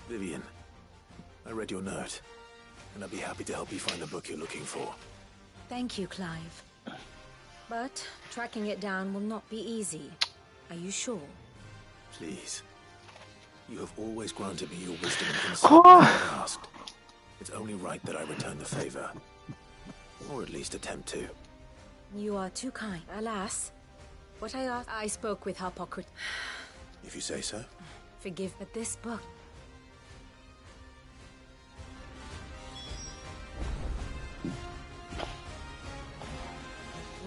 Vivian, I read your note, and I'd be happy to help you find the book you're looking for. Thank you, Clive. But tracking it down will not be easy. Are you sure? Please. You have always granted me your wisdom and insight when I asked. It's only right that I return the favor. Or at least attempt to. You are too kind. Alas, what I asked, I spoke with Hippocrates. If you say so. Forgive, but this book...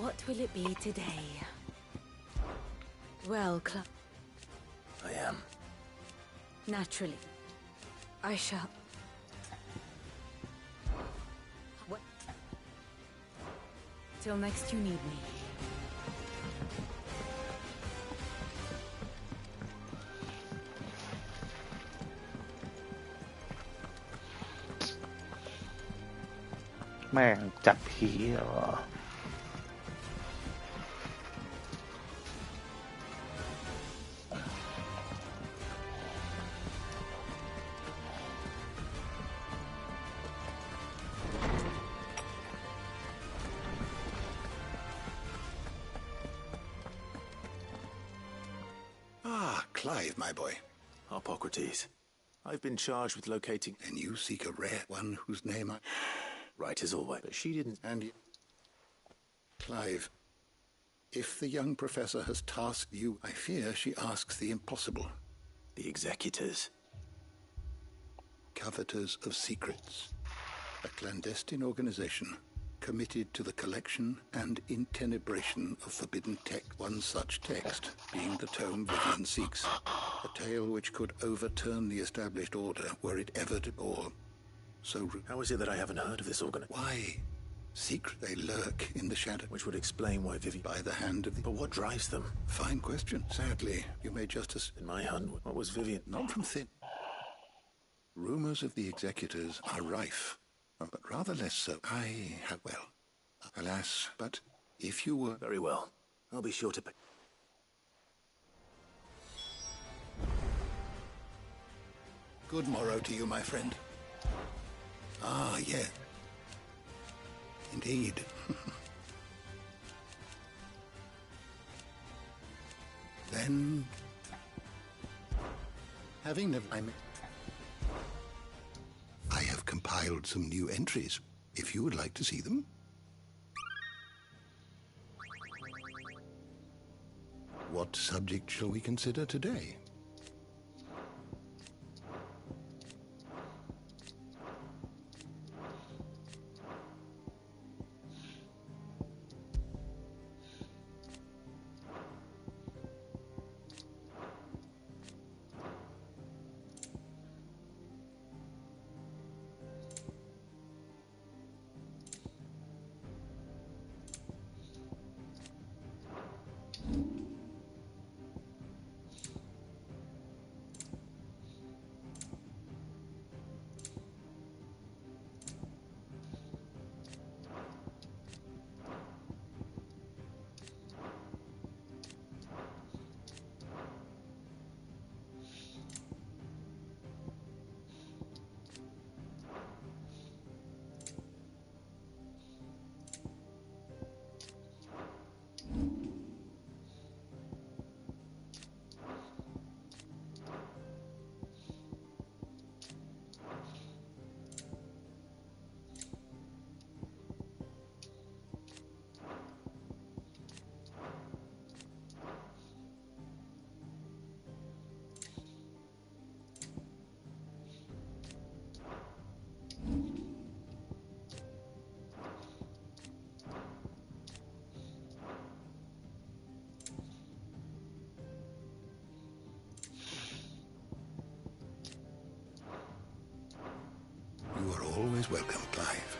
What will it be today? Well, Clive... I am. Naturally. I shall... What? Till next you need me.แม่งจับผีเหรอ Clive, my boy. Hippocrates. I've been charged with locating... And you seek a rare one whose name I... Right as always, but she didn't... And... Clive, if the young professor has tasked you, I fear she asks the impossible. The Executors. Coveters of Secrets. A clandestine organization committed to the collection and intenebration of forbidden text. One such text being the tome Vivian seeks. A tale which could overturn the established order were it ever to all. So... How is it that I haven't heard of this organization? Why? Secret they lurk in the shadow. Which would explain why Vivian... By the hand of the... But what drives them? Fine question. Sadly, you may just as... In my hunt, what was Vivian? Not from thin. Rumors of the Executors are rife, but rather less so. I have... Well, alas, but if you were... Very well. I'll be sure to pay. Good morrow to you, my friend. Ah, yeah. Indeed. Then... Having never... I have compiled some new entries, if you would like to see them. What subject shall we consider today? welcome, Clive.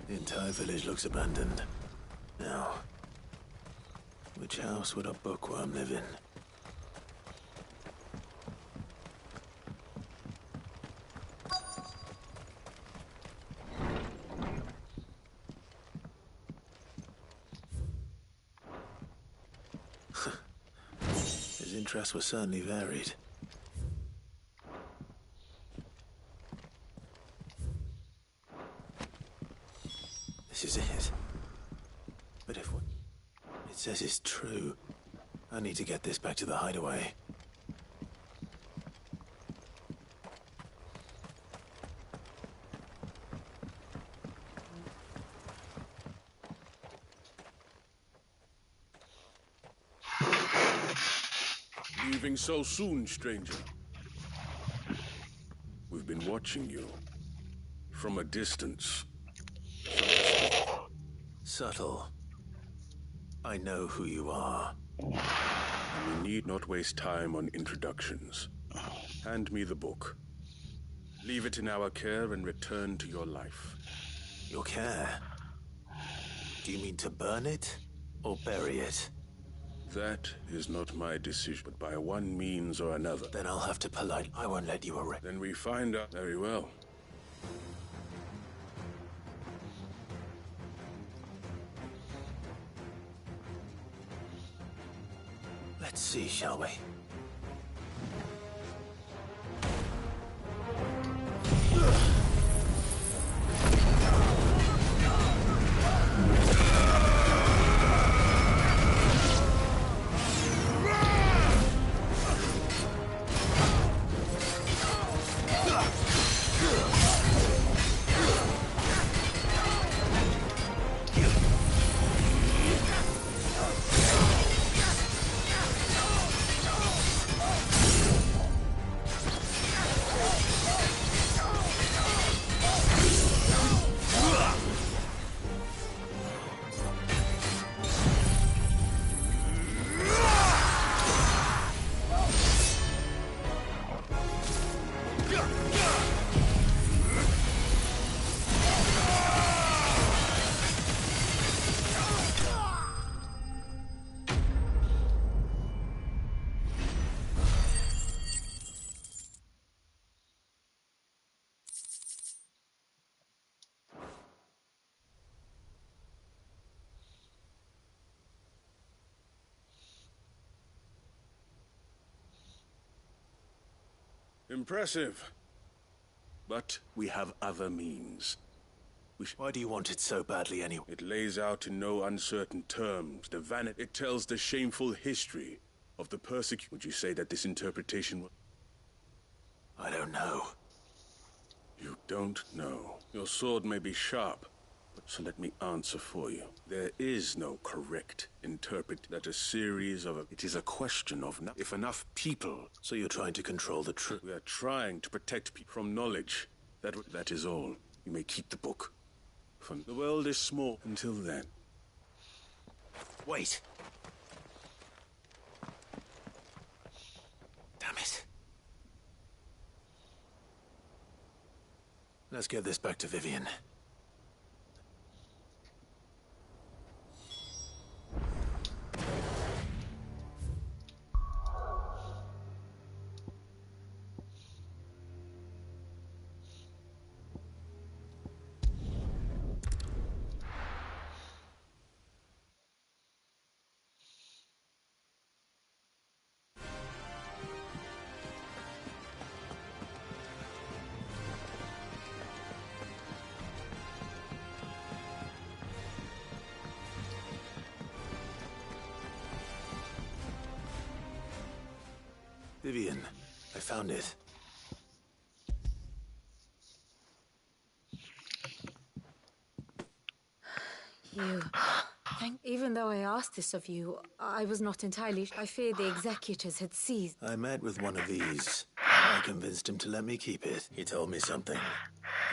The entire village looks abandoned. Now, which house would a bookworm live in? His interests were certainly varied. This is it. But if what it says is true, I need to get this back to the hideaway. Leaving so soon, stranger? We've been watching you from a distance. Subtle. I know who you are. We need not waste time on introductions. Hand me the book. Leave it in our care and return to your life. Your care? Do you mean to burn it or bury it? That is not my decision, but by one means or another. Then I'll have to polite. I won't let you arrest. Then we find out. Very well. Let's see, shall we? Impressive. But we have other means. Why do you want it so badly anyway? It lays out in no uncertain terms the vanity. It tells the shameful history of the persecution. Would you say that this interpretation was... I don't know. You don't know. Your sword may be sharp, so let me answer for you. There is no correct interpret that a series of... It is a question of if enough people... So you're trying to control the truth? We are trying to protect people from knowledge. That is all. You may keep the book. The world is small until then. Wait. Damn it. Let's get this back to Vivian. Vivian, I found it. Even though I asked this of you, I was not entirely... I feared the executors had seized... I met with one of these. I convinced him to let me keep it. He told me something.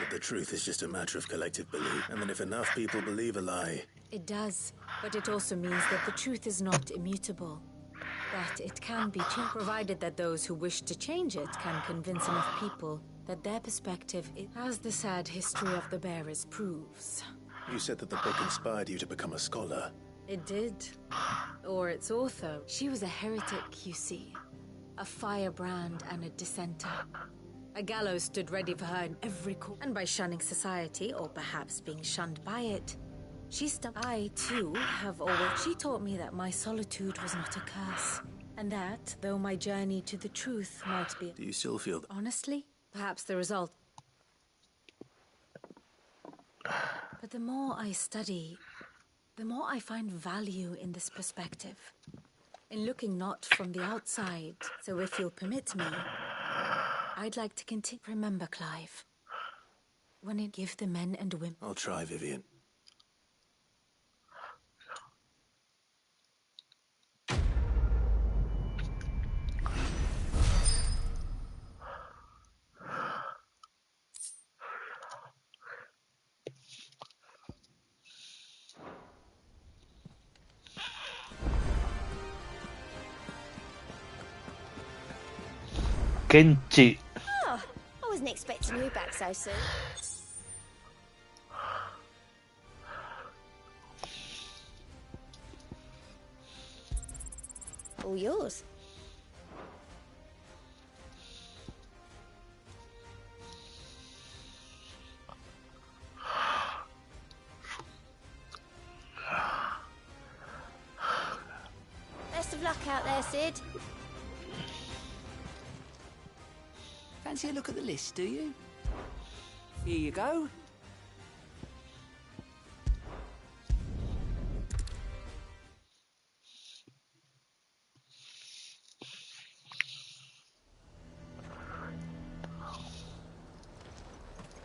That the truth is just a matter of collective belief. And that if enough people believe a lie... It does, but it also means that the truth is not immutable. That it can be changed, provided that those who wish to change it can convince enough people that their perspective is... As the sad history of the bearers proves. You said that the book inspired you to become a scholar. It did. Or its author. She was a heretic, you see. A firebrand and a dissenter. A gallows stood ready for her in every corner. And by shunning society, or perhaps being shunned by it, I, too, have always... She taught me that my solitude was not a curse. And that, though my journey to the truth might be... Do you still feel... Honestly? Perhaps the result... But the more I study, the more I find value in this perspective. In looking not from the outside. So if you'll permit me, I'd like to continue. Remember, Clive, when it give the men and women... I'll try, Vivian. Kenji. Oh, I wasn't expecting you back so soon. All yours. Best of luck out there, Sid. Fancy a look at the list, do you? Here you go.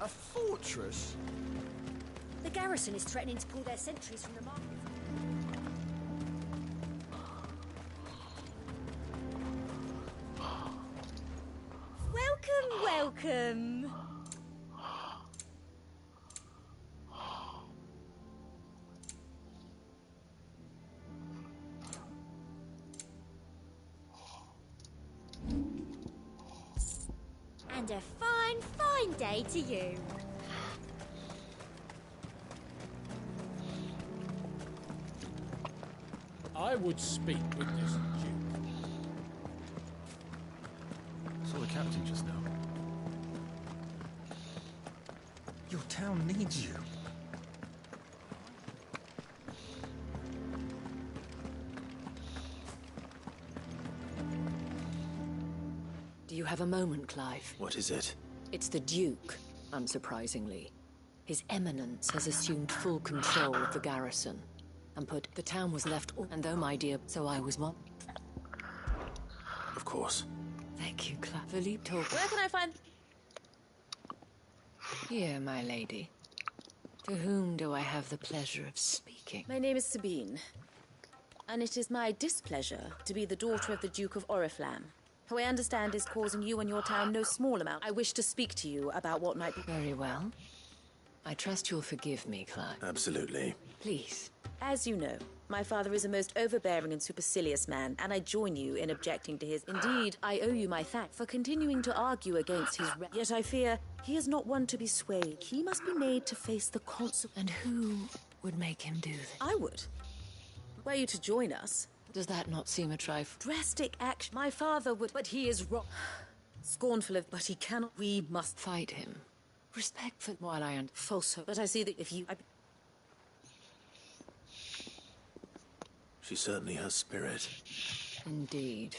A fortress? The garrison is threatening to pull their sentries from the market. Welcome. And a fine day to you. I would speak with this Duke. Saw the captain just now. Your town needs you. Do you have a moment, Clive? What is it? It's the Duke, unsurprisingly. His Eminence has assumed full control of the garrison. And the town was left and though my dear, so I was one. Of course. Thank you, Clive. Philippe talk. Where can I find... Here, my lady. To whom do I have the pleasure of speaking? My name is Sabine. And it is my displeasure to be the daughter of the Duke of Oriflamme, who I understand is causing you and your town no small amount. I wish to speak to you about what might be... Very well. I trust you'll forgive me, Clive. Absolutely. Please. As you know, my father is a most overbearing and supercilious man, and I join you in objecting to his... Indeed, I owe you my thanks for continuing to argue against his... Yet I fear he is not one to be swayed. He must be made to face the consequences. And who would make him do this? I would. Were you to join us... Does that not seem a trifle? Drastic action. My father would... But he is wrong. Scornful of... But he cannot... We must... Fight him. Respectful while I am... Falsehood. But I see that if you... She certainly has spirit. Indeed.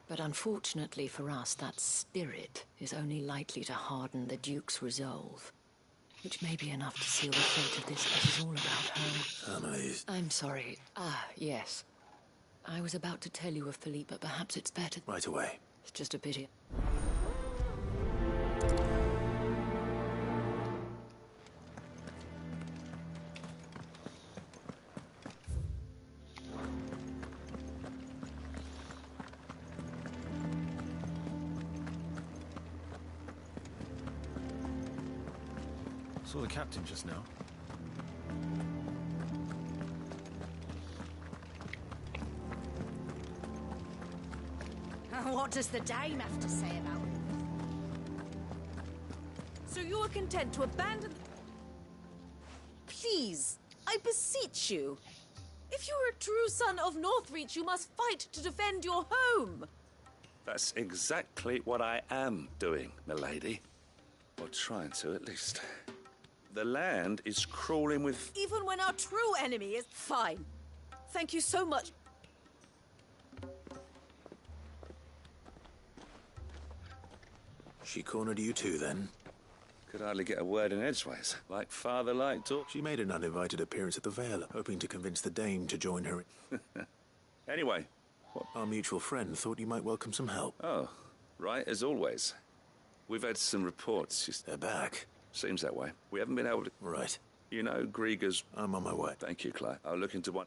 But unfortunately for us, that spirit is only likely to harden the Duke's resolve. Which may be enough to seal the fate of this that is all about her. Families. I'm sorry. Ah, yes. I was about to tell you of Philippe, but perhaps it's better... Right away. It's just a pity. Saw the captain just now. What does the Dame have to say about it? So you are content to abandon... Please, I beseech you. If you are a true son of Northreach, you must fight to defend your home. That's exactly what I am doing, milady. Or trying to, at least. The land is crawling with... Even when our true enemy is... Fine. Thank you so much. She cornered you too, then? Could hardly get a word in edgeways. Like father, like daughter. She made an uninvited appearance at the Vale, hoping to convince the Dame to join her. Anyway, what? Our mutual friend thought you might welcome some help. Oh, right, as always. We've had some reports. They're back. Seems that way. We haven't been able to... Right. You know, Grieger's... I'm on my way. Thank you, Clive. I'll look into one...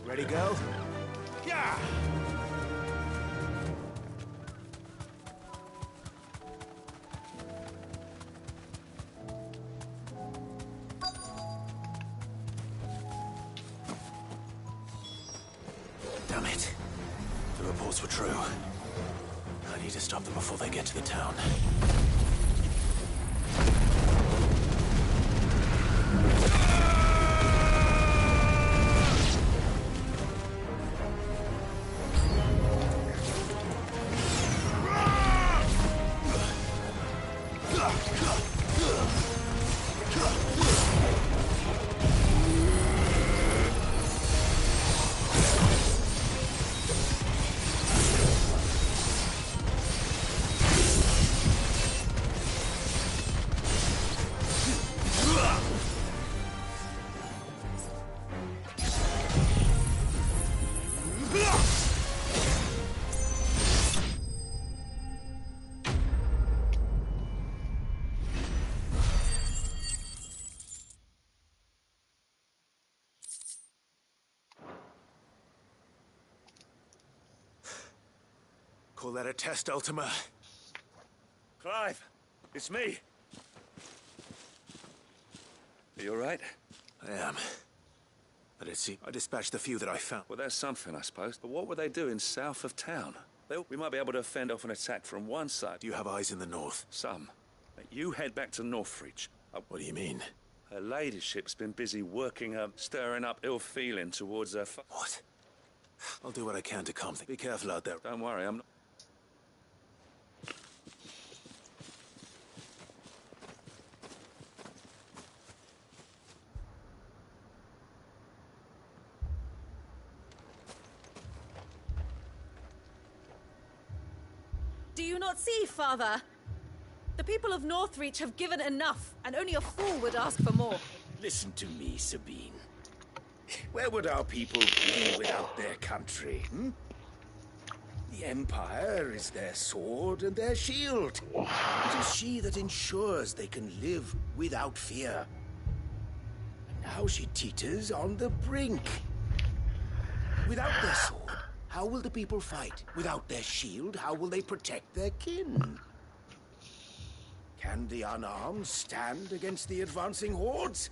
Ready, go? Yeah! Damn it. The reports were true. I need to stop them before they get to the town. Call that a test, Ultima? Clive, it's me. Are you all right? I am. But I dispatched the few that I found. Well, that's something, I suppose. But what were they doing south of town? We might be able to fend off an attack from one side. Do you have eyes in the north? Some. You head back to Northreach. What do you mean? Her ladyship's been busy working her, stirring up ill feeling towards her... What? I'll do what I can to calm things. Be careful out there. Don't worry, I'm not... you not see, Father? The people of Northreach have given enough, and only a fool would ask for more. Listen to me, Sabine. Where would our people be without their country, The Empire is their sword and their shield. It is she that ensures they can live without fear. And now she teeters on the brink. Without their sword, how will the people fight? Without their shield, how will they protect their kin? Can the unarmed stand against the advancing hordes?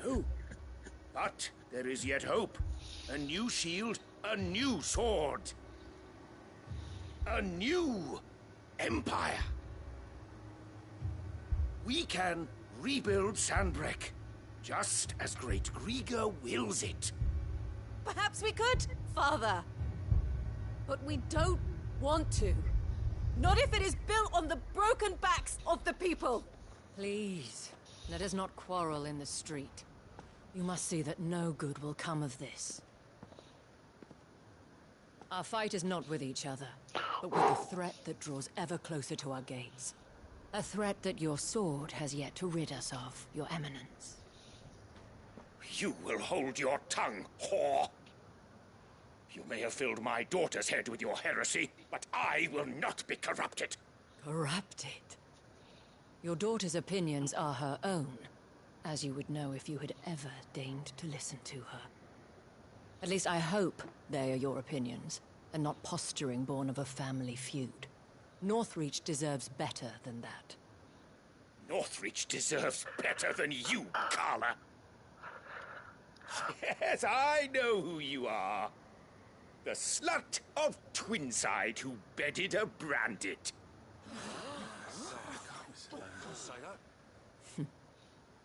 No. But there is yet hope. A new shield, a new sword. A new empire. We can rebuild Sandbreck, just as Great Griga wills it. Perhaps we could, Father. But we don't want to. Not if it is built on the broken backs of the people. Please, let us not quarrel in the street. You must see that no good will come of this. Our fight is not with each other, but with the threat that draws ever closer to our gates. A threat that your sword has yet to rid us of, Your Eminence. You will hold your tongue, whore. You may have filled my daughter's head with your heresy, but I will not be corrupted. Corrupted? Your daughter's opinions are her own, as you would know if you had ever deigned to listen to her. At least I hope they are your opinions, and not posturing born of a family feud. Northreach deserves better than that. Northreach deserves better than you, Carla. Yes, I know who you are. The slut of Twinside who bedded a Brandit.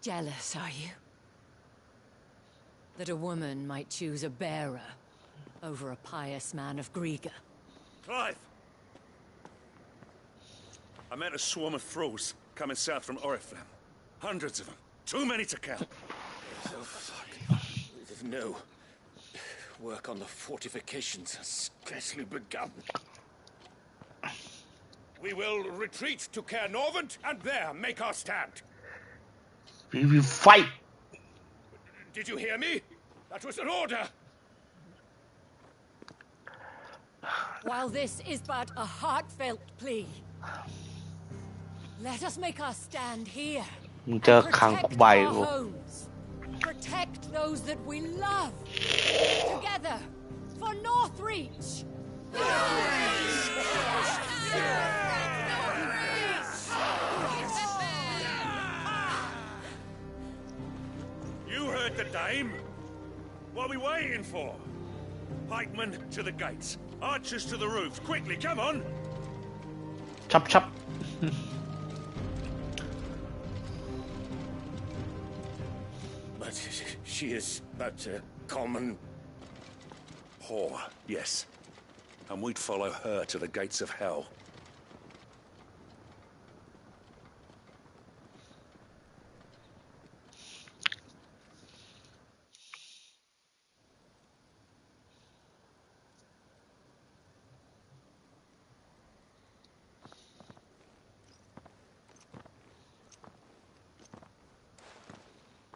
Jealous, are you? That a woman might choose a bearer over a pious man of Griga. Clive! I met a swarm of thralls coming south from Oriflamme. Hundreds of them. Too many to count. No. Work on the fortifications has scarcely begun. We will retreat to Caer Norvent and there make our stand. We will fight. Did you hear me? That was an order. While this is but a heartfelt plea, let us make our stand here. มึงเจอขังกูใบ Protect กู our homes. Protect those that we love. Together for Northreach. You heard the dame. What are we waiting for? Pikemen to the gates. Archers to the roofs. Quickly, come on. ชับชับ But she is but a common whore, yes. And we'd follow her to the gates of hell.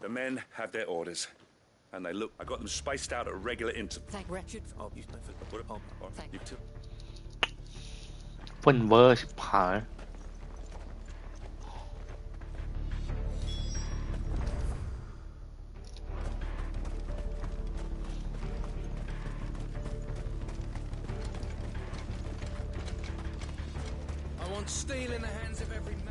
The men have their orders, and they look. I got them spaced out at regular intervals. Thank Richard. Oh, you put it on. You too. เฟินเวอร์ชิบหาย I want steel in the hands of every man.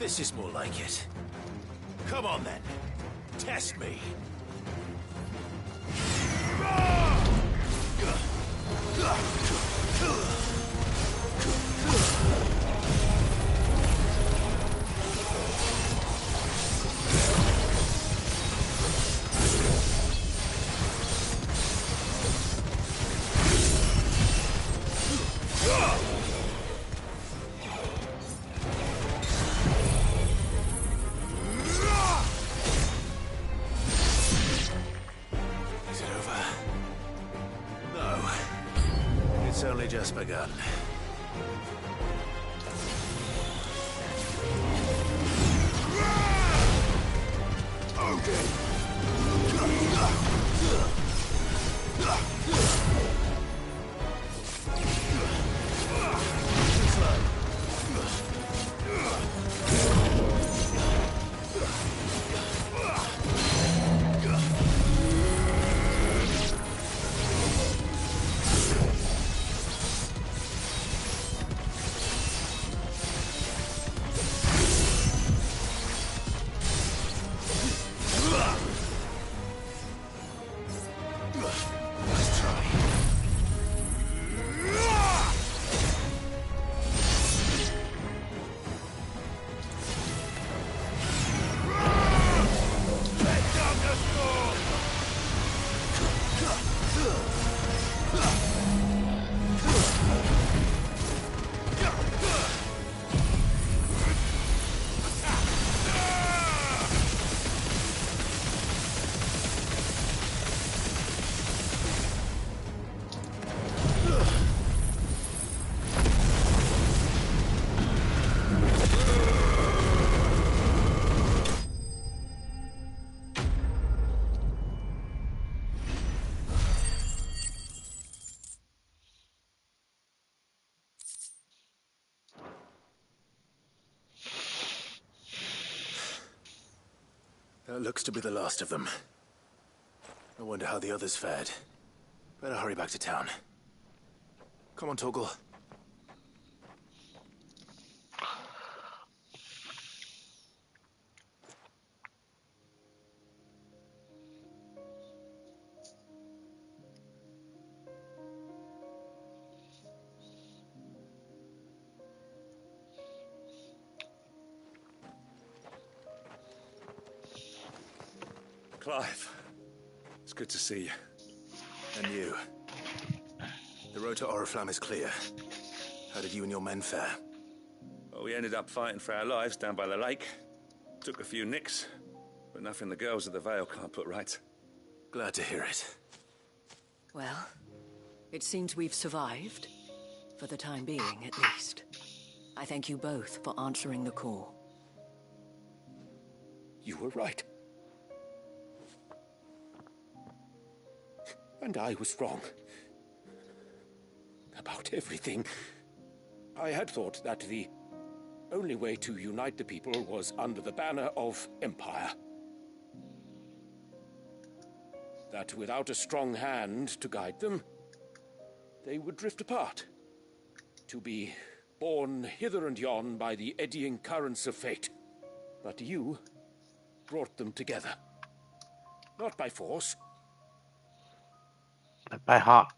This is more like it. Come on then. Test me. gun. That looks to be the last of them. I wonder how the others fared. Better hurry back to town. Come on, Torgal. Clive, it's good to see you. And you. The road to Oriflamme is clear. How did you and your men fare? Well, we ended up fighting for our lives down by the lake. Took a few nicks, but nothing the girls of the Vale can't put right. Glad to hear it. Well, it seems we've survived. For the time being, at least. I thank you both for answering the call. You were right. And I was wrong. About everything. I had thought that the only way to unite the people was under the banner of Empire. That without a strong hand to guide them, they would drift apart. To be borne hither and yon by the eddying currents of fate. But you brought them together. Not by force, by heart,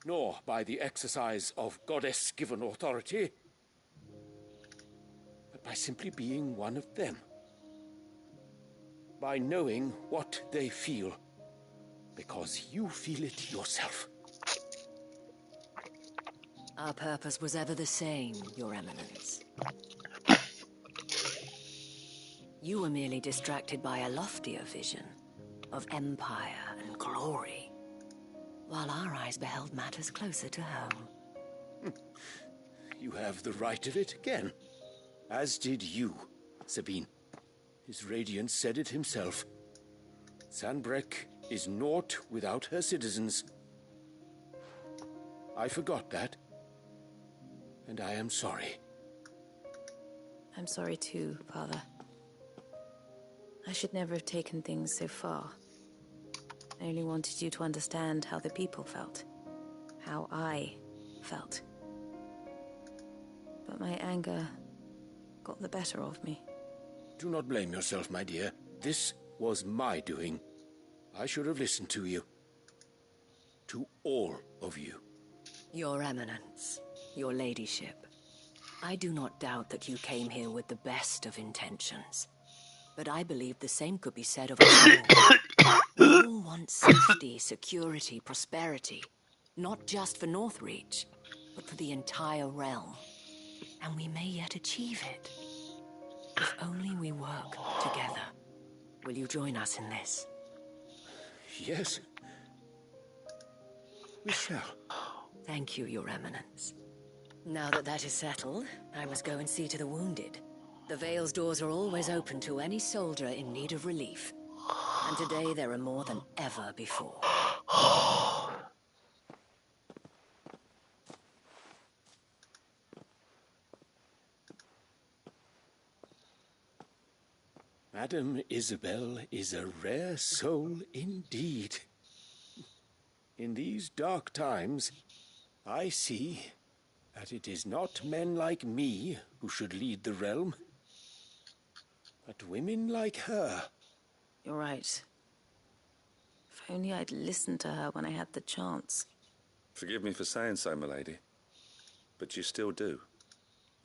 nor by the exercise of goddess-given authority, but by simply being one of them. By knowing what they feel, because you feel it yourself. Our purpose was ever the same, Your Eminence. You were merely distracted by a loftier vision of empire and glory, while our eyes beheld matters closer to home. You have the right of it again. As did you, Sabine. His Radiance said it himself. Sanbreque is naught without her citizens. I forgot that. And I am sorry. I'm sorry too, Father. I should never have taken things so far. I only wanted you to understand how the people felt. How I felt. But my anger got the better of me. Do not blame yourself, my dear. This was my doing. I should have listened to you. To all of you. Your Eminence, your Ladyship, I do not doubt that you came here with the best of intentions. But I believe the same could be said of us all. We all want safety, security, prosperity. Not just for Northreach, but for the entire realm. And we may yet achieve it. If only we work together. Will you join us in this? Yes. We shall. Thank you, Your Eminence. Now that that is settled, I must go and see to the wounded. The Vale's doors are always open to any soldier in need of relief. And today there are more than ever before. Madame Isabel is a rare soul indeed. In these dark times, I see that it is not men like me who should lead the realm, but women like her. You're right. If only I'd listened to her when I had the chance. Forgive me for saying so, milady, but you still do.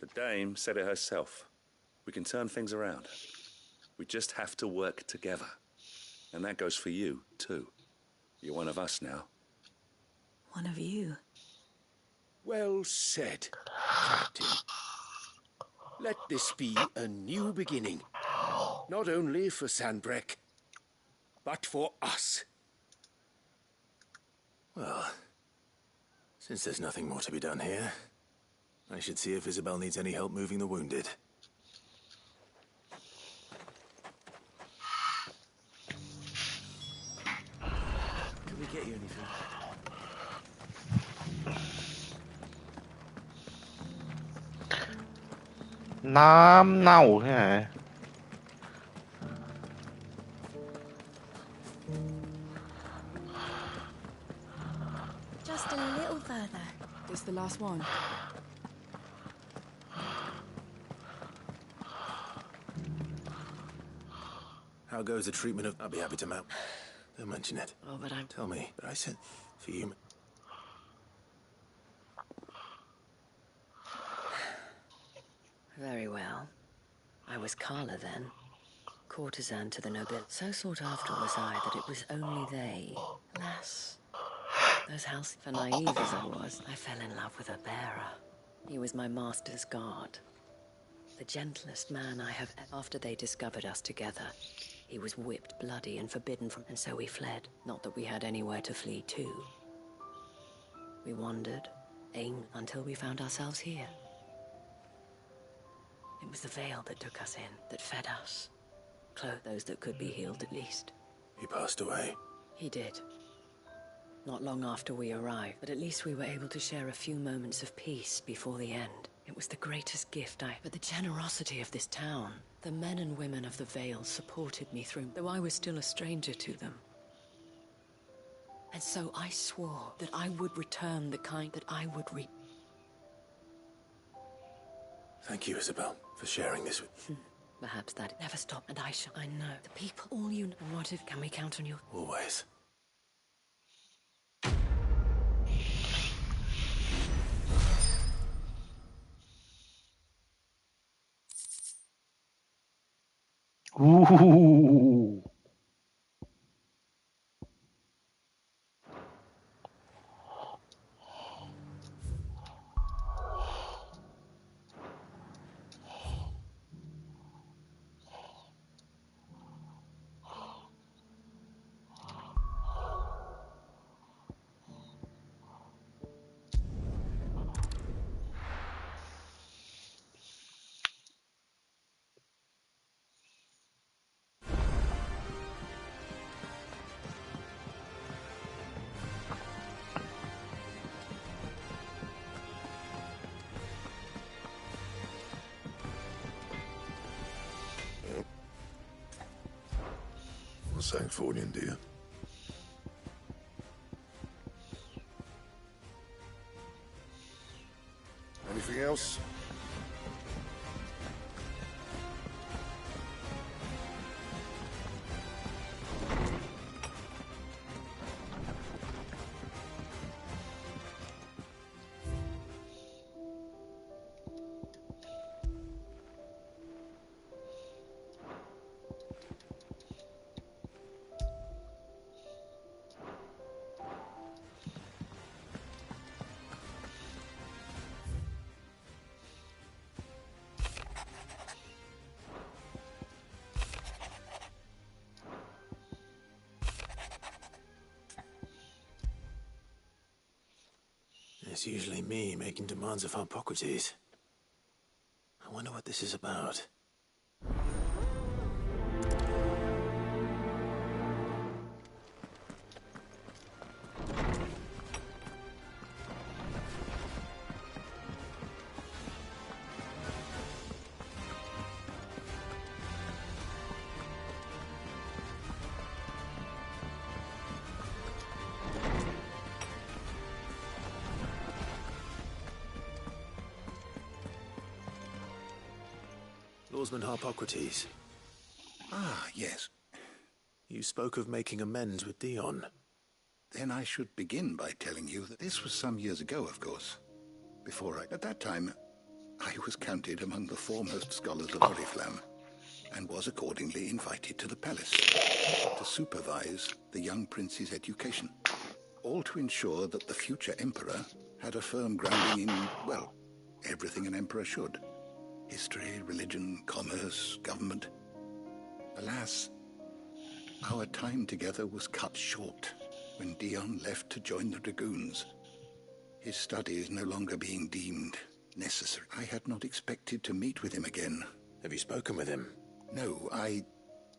The dame said it herself. We can turn things around. We just have to work together. And that goes for you, too. You're one of us now. One of you? Well said, Captain. Let this be a new beginning. Not only for Sanbreque, but for us. Well, since there's nothing more to be done here, I should see if Isabel needs any help moving the wounded. Can we get you anything? Nam nâu thế này. Just a little further. This the last one? How goes the treatment of... I'll be happy to mount. Don't mention it. Oh, but I'm... Tell me, but I sent for you. Very well. I was Carla then. Courtesan to the nobility. So sought after was I that it was only they. Alas. Those house... For naive as I was, I fell in love with a bearer. He was my master's guard. The gentlest man I have... After they discovered us together, he was whipped bloody and forbidden from... And so we fled. Not that we had anywhere to flee to. We wandered, aimed until we found ourselves here. It was the Vale that took us in, that fed us. Clothed those that could be healed at least. He passed away. He did. Not long after we arrived, but at least we were able to share a few moments of peace before the end. It was the greatest gift But the generosity of this town. The men and women of the Vale supported me through, though I was still a stranger to them. And so I swore that I would return the kind that I would reap. Thank you, Isabel, for sharing this with... Perhaps that never stopped, and I know. The people, all you know. And what if... Can we count on you? Always. Ooh. Sanctfordian, dear. Anything else? It's usually me making demands of Harpocrates. I wonder what this is about. Lawsman Harpocrates. Ah, yes. You spoke of making amends with Dion. Then I should begin by telling you that this was some years ago, of course. At that time, I was counted among the foremost scholars of Oriflamme, and was accordingly invited to the palace to supervise the young prince's education, all to ensure that the future emperor had a firm grounding in, well, everything an emperor should. History, religion, commerce, government. Alas, our time together was cut short when Dion left to join the Dragoons. His studies no longer being deemed necessary. I had not expected to meet with him again. Have you spoken with him? No,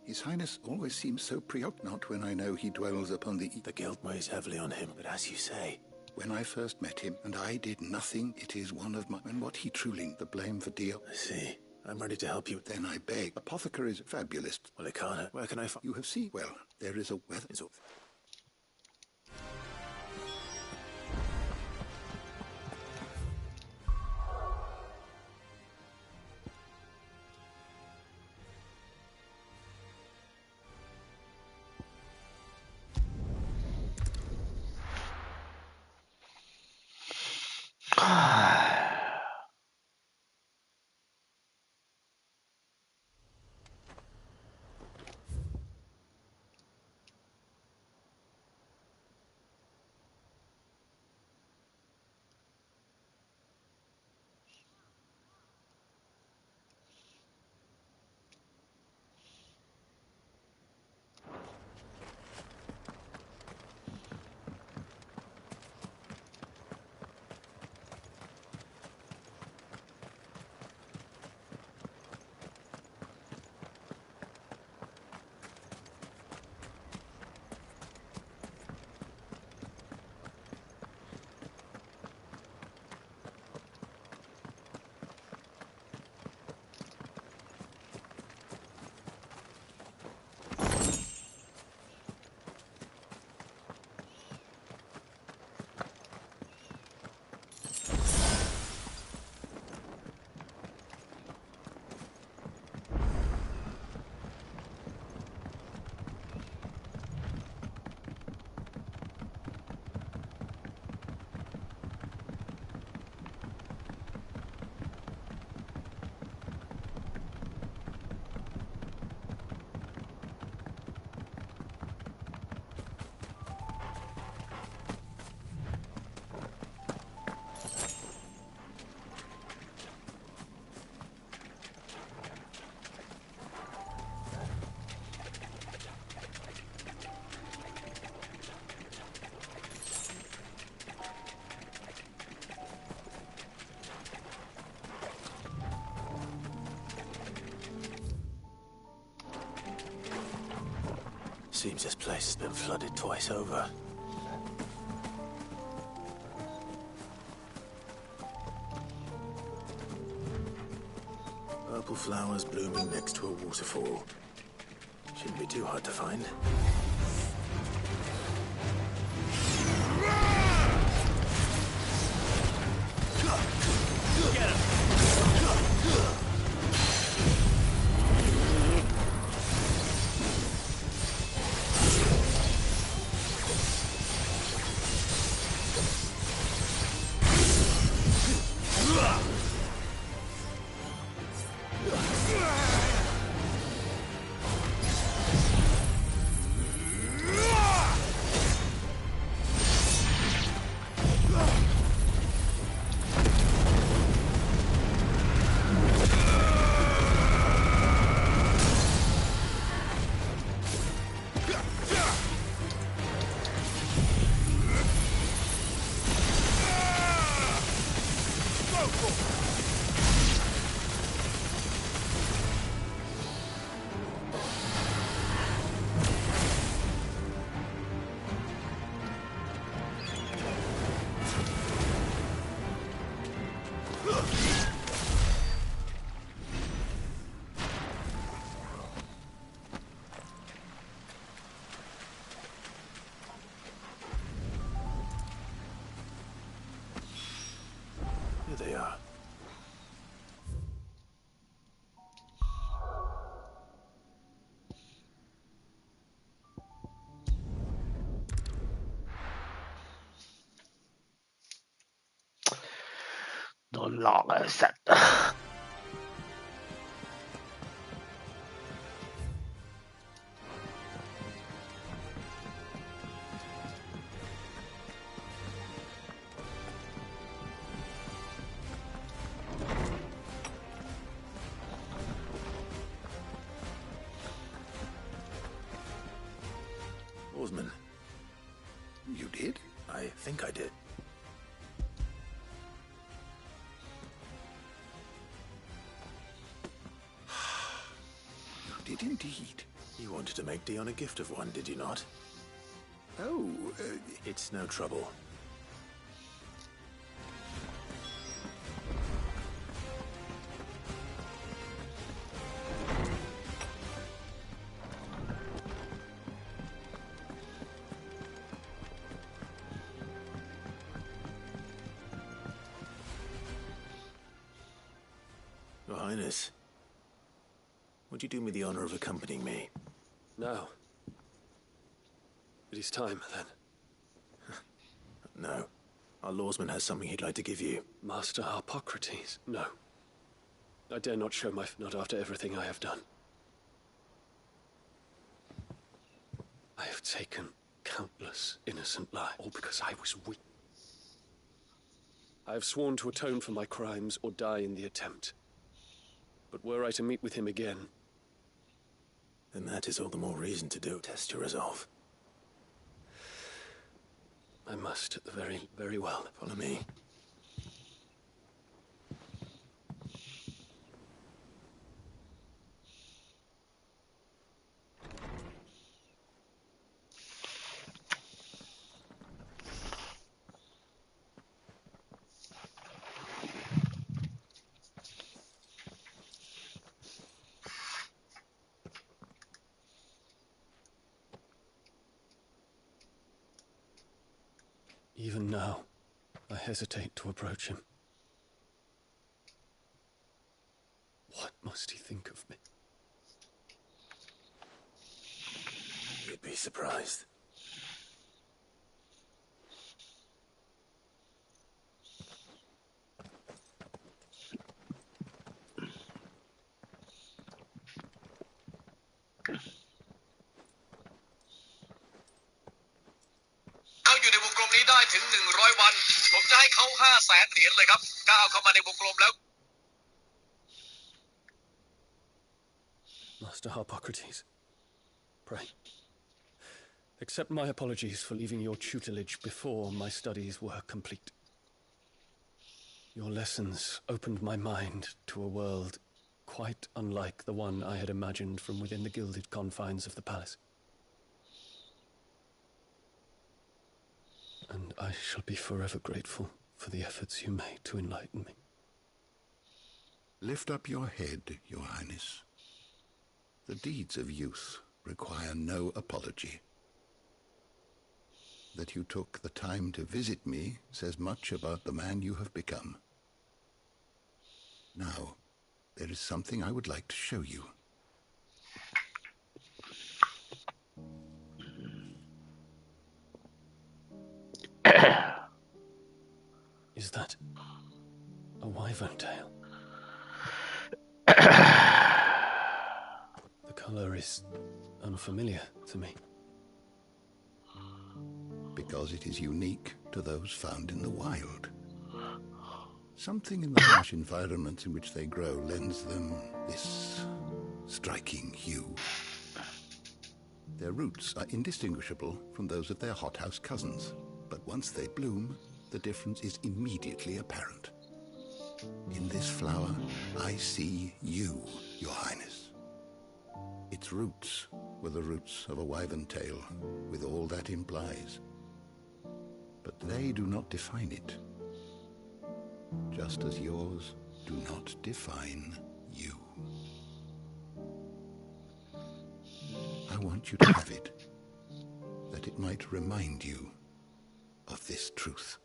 His Highness always seems so preoccupied when I know he dwells upon the guilt weighs heavily on him, but as you say... When I first met him, and I did nothing, it is one of my... And what he truly... The blame for Dion... I see. I'm ready to help you. Then I beg. Apothecary is fabulous. Well, it can't hurt. Where can I find... You have seen... Well, there is a weather... Seems this place has been flooded twice over. Purple flowers blooming next to a waterfall. Shouldn't be too hard to find. Get him! long as that. Oarsman. You did? I think I did. You did indeed. You wanted to make Dion a gift of one, did you not? Oh, it's no trouble. Your Highness, would you do me the honor of accompanying me? Now. It is time, then. No. Our lawsman has something he'd like to give you. Master Harpocrates? No. I dare not show not after everything I have done. I have taken countless innocent lives, all because I was weak. I have sworn to atone for my crimes or die in the attempt. But were I to meet with him again... Then that is all the more reason to do. Test your resolve. I must, very well. Follow me. Even now, I hesitate to approach him. What must he think of me? You'd be surprised. Master Harpocrates, pray, accept my apologies for leaving your tutelage before my studies were complete. Your lessons opened my mind to a world quite unlike the one I had imagined from within the gilded confines of the palace. And I shall be forever grateful for the efforts you made to enlighten me. Lift up your head, Your Highness. The deeds of youth require no apology. That you took the time to visit me says much about the man you have become. Now, there is something I would like to show you. Is that a wyvern tail? The color is unfamiliar to me. Because it is unique to those found in the wild. Something in the harsh environments in which they grow lends them this striking hue. Their roots are indistinguishable from those of their hothouse cousins, but once they bloom, the difference is immediately apparent. In this flower, I see you, Your Highness. Its roots were the roots of a wyvern tail, with all that implies. But they do not define it, just as yours do not define you. I want you to have it, that it might remind you of this truth.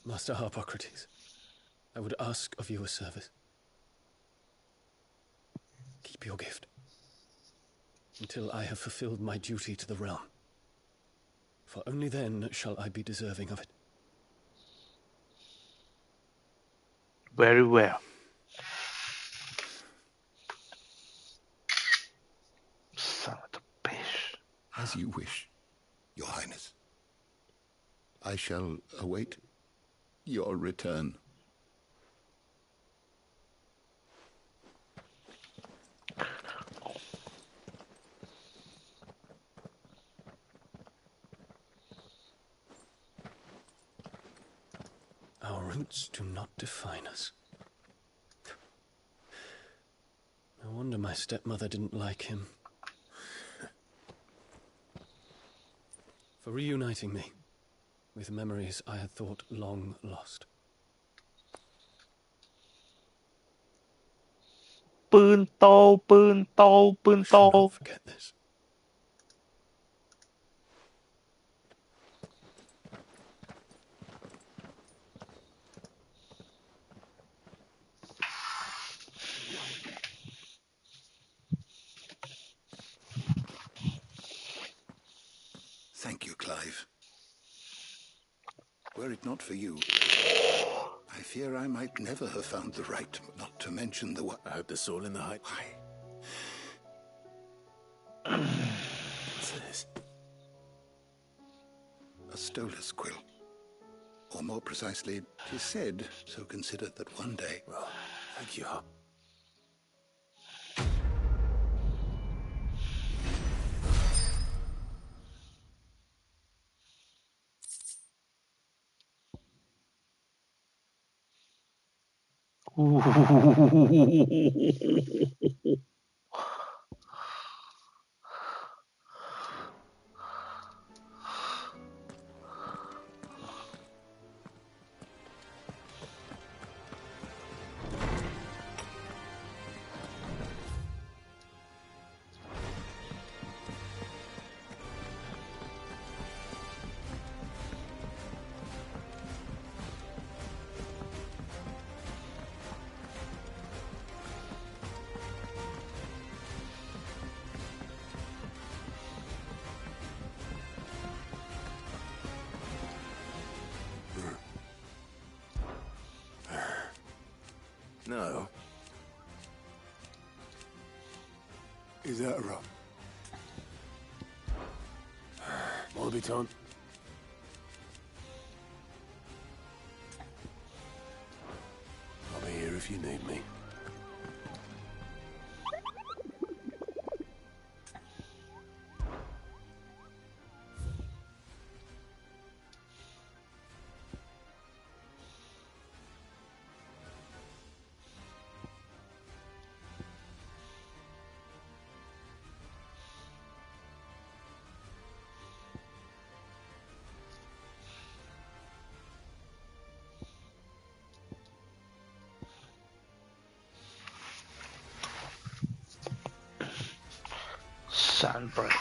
Master Harpocrates, I would ask of you a service. Keep your gift until I have fulfilled my duty to the realm. for only then shall I be deserving of it. Very well. Son of a bitch. As you wish, Your Highness. I shall await your return. Our roots do not define us. No wonder my stepmother didn't like him. For reuniting me with memories I had thought long lost. ปืนโตปืนโตปืนโต I shall not forget this. Thank you, Clive. Were it not for you, I fear I might never have found the right not to mention the one. I hope the soul in the height. Why? What's this? A stolas quill. Or more precisely, 'tis said, so consider that one day... Well, thank you, Hop. No. Is that right? Morbiton? I'll be here if you need me. Sunburn.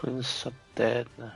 Prince of Death nè.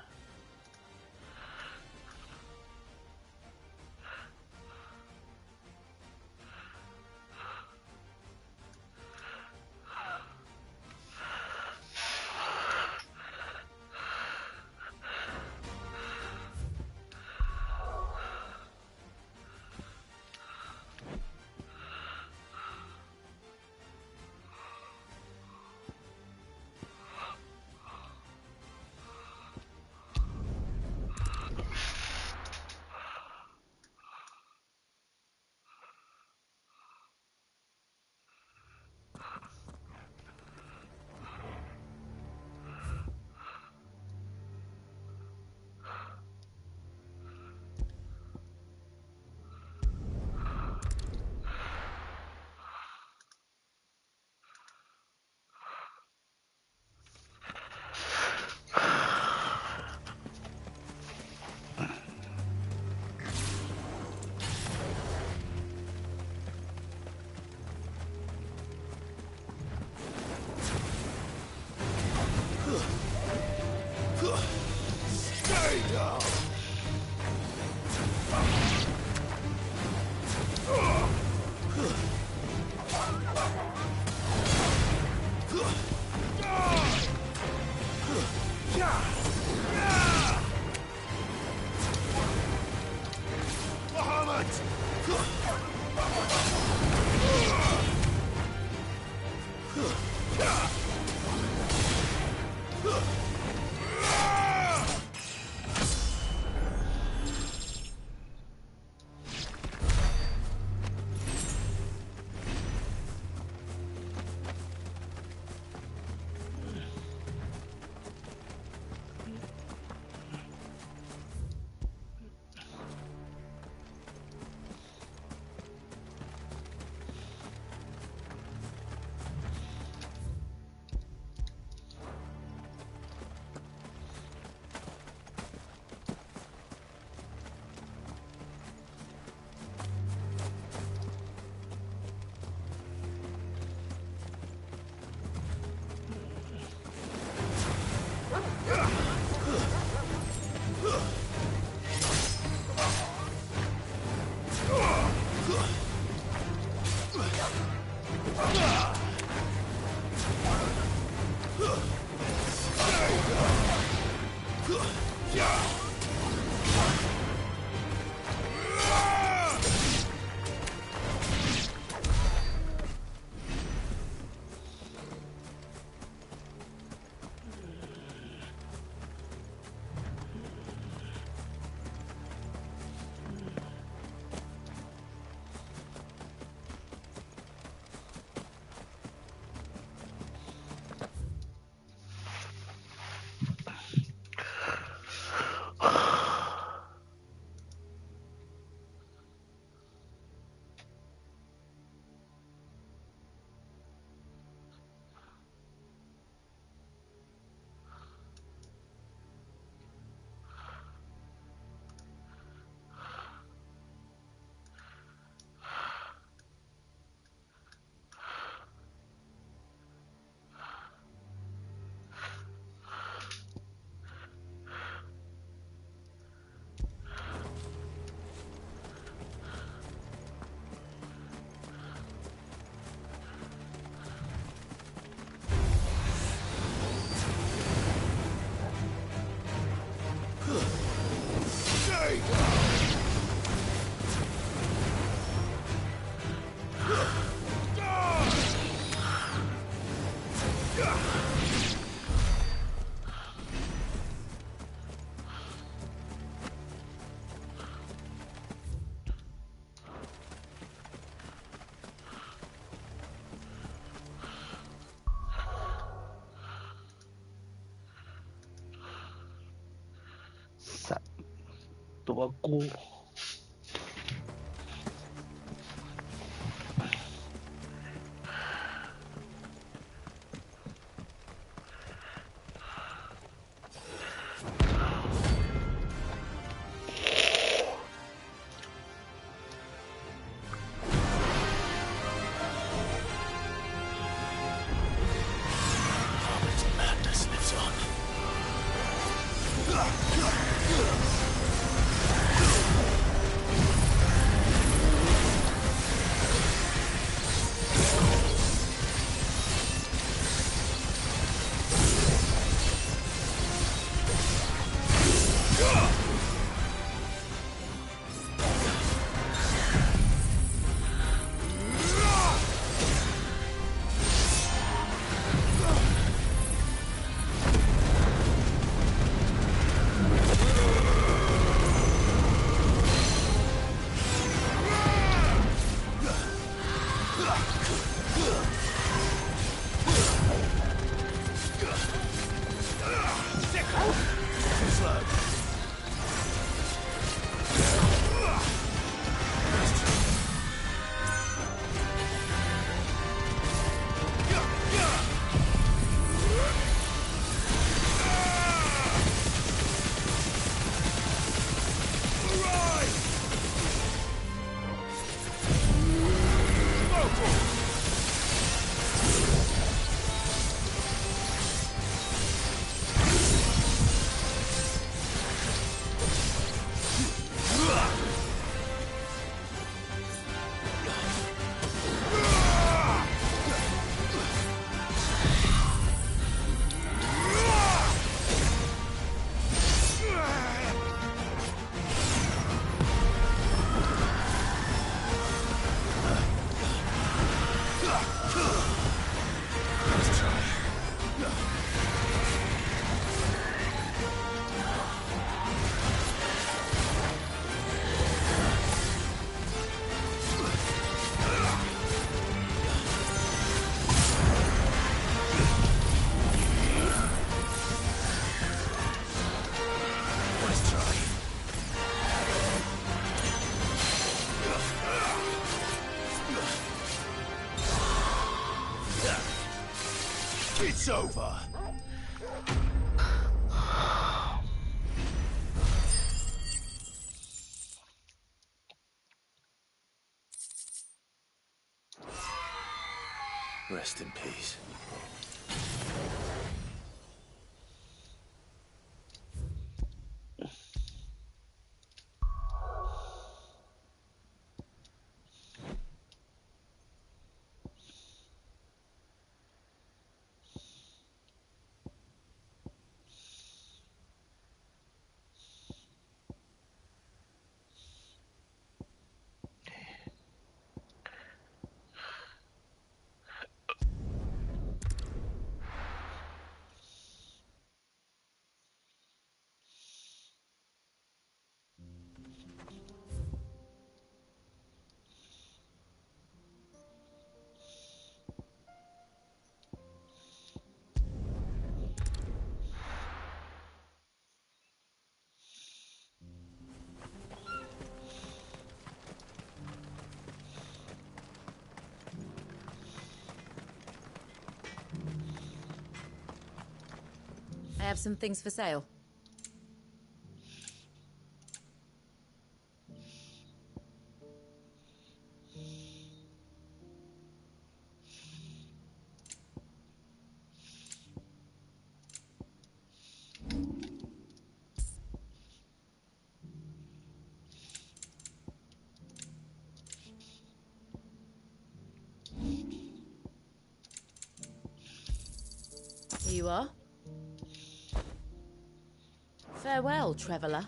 Satu aku. Madness lives on. It's over. Rest in peace. I have some things for sale. Here you are. Farewell, traveller.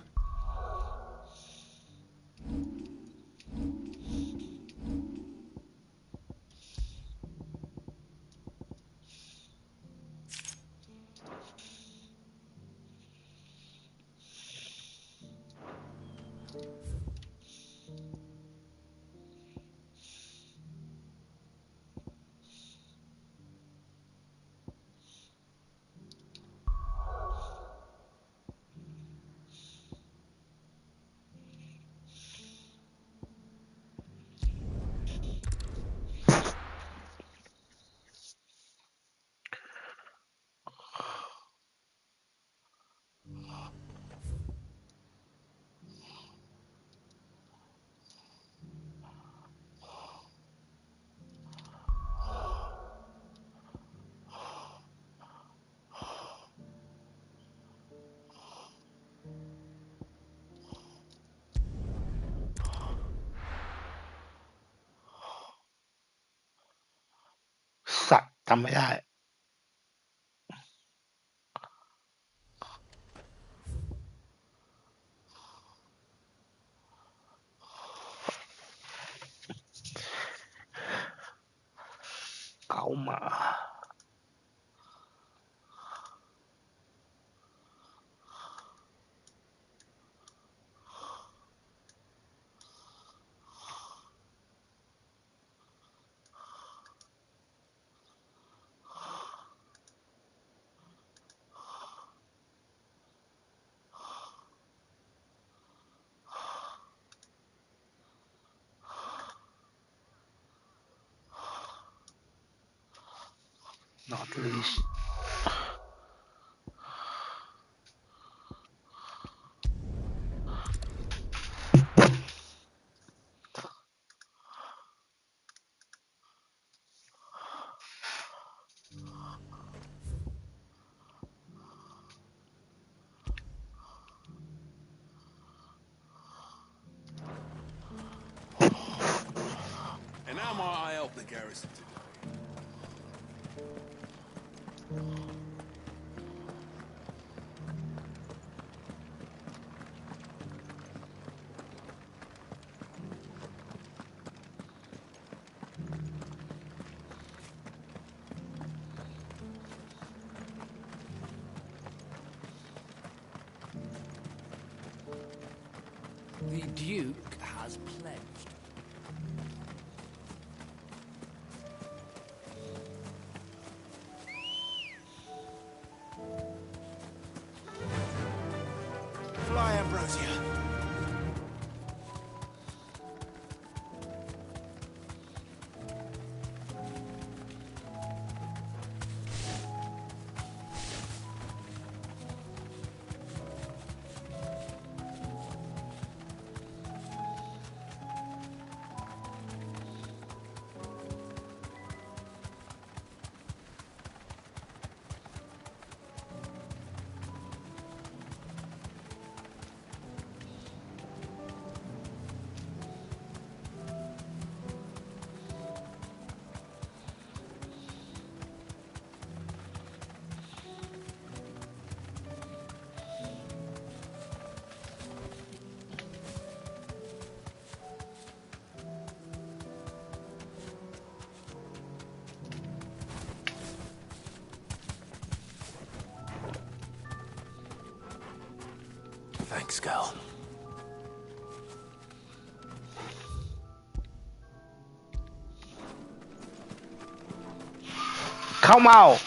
สัตว์จำไม่ได้เก๋าหมานอตลิชAnd how might I help the garrison today? The Duke has pledged. Fly, Ambrosia. Black Skull. Come out.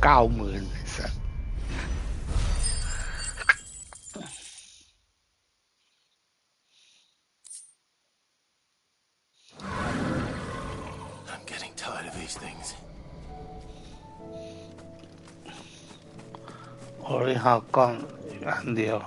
$90,000 สัส I'm getting tired of these things. โอ้ยห้าก้อนอันเดียว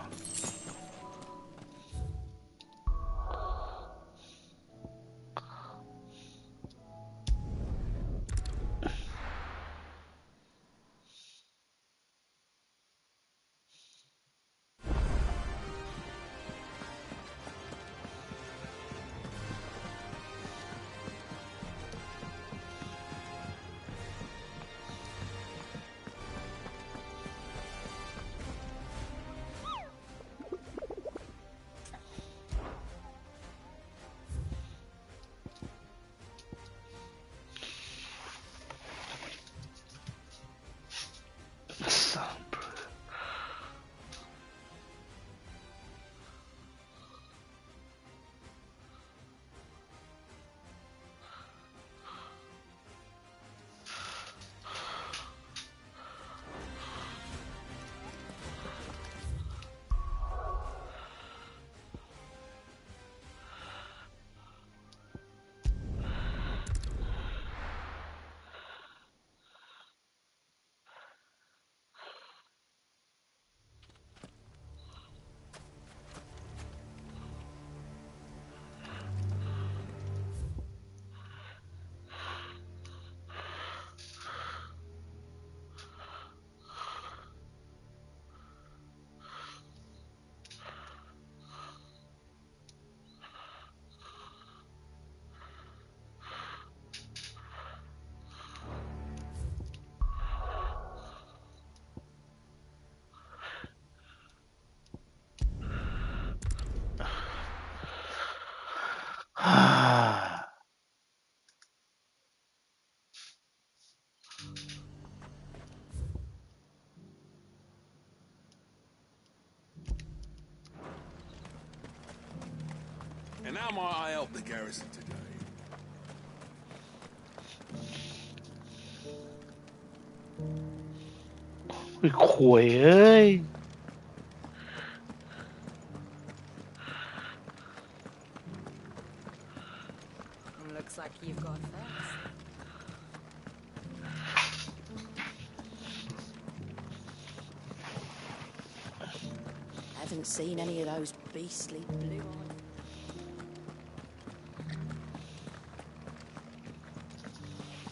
And how might I help the garrison today? ไอ้ขวยเอ้ย Looks like you've got facts. Haven't seen any of those beastly blue eyes.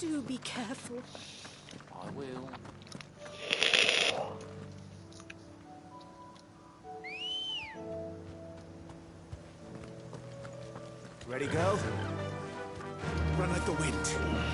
Do be careful. I will. Ready, girl? Run like the wind.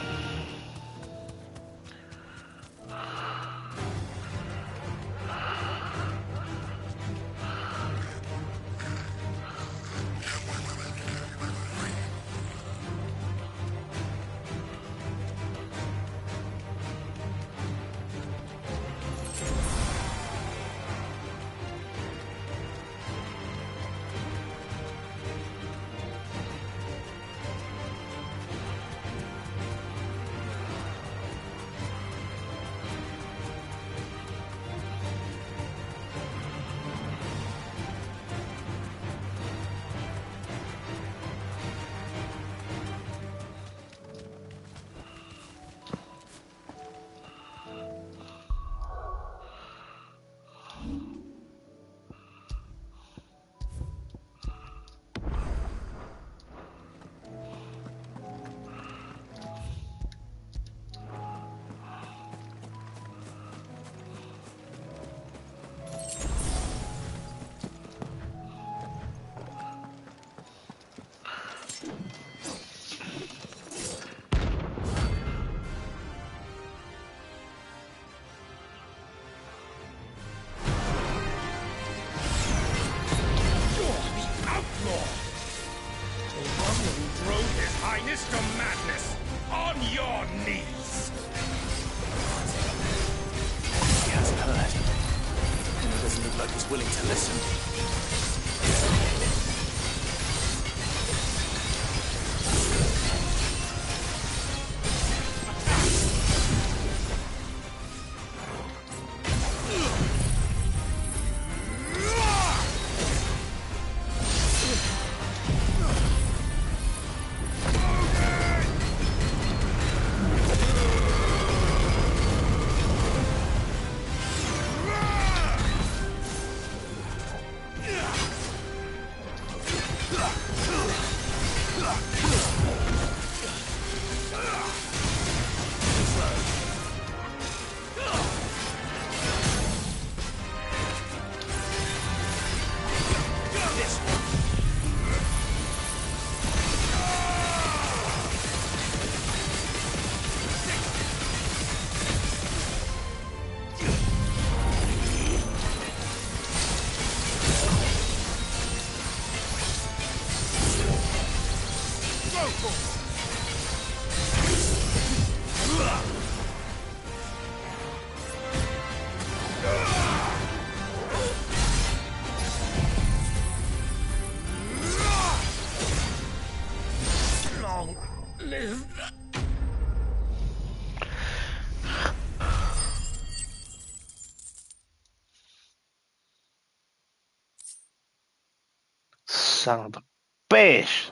Son of a bitch!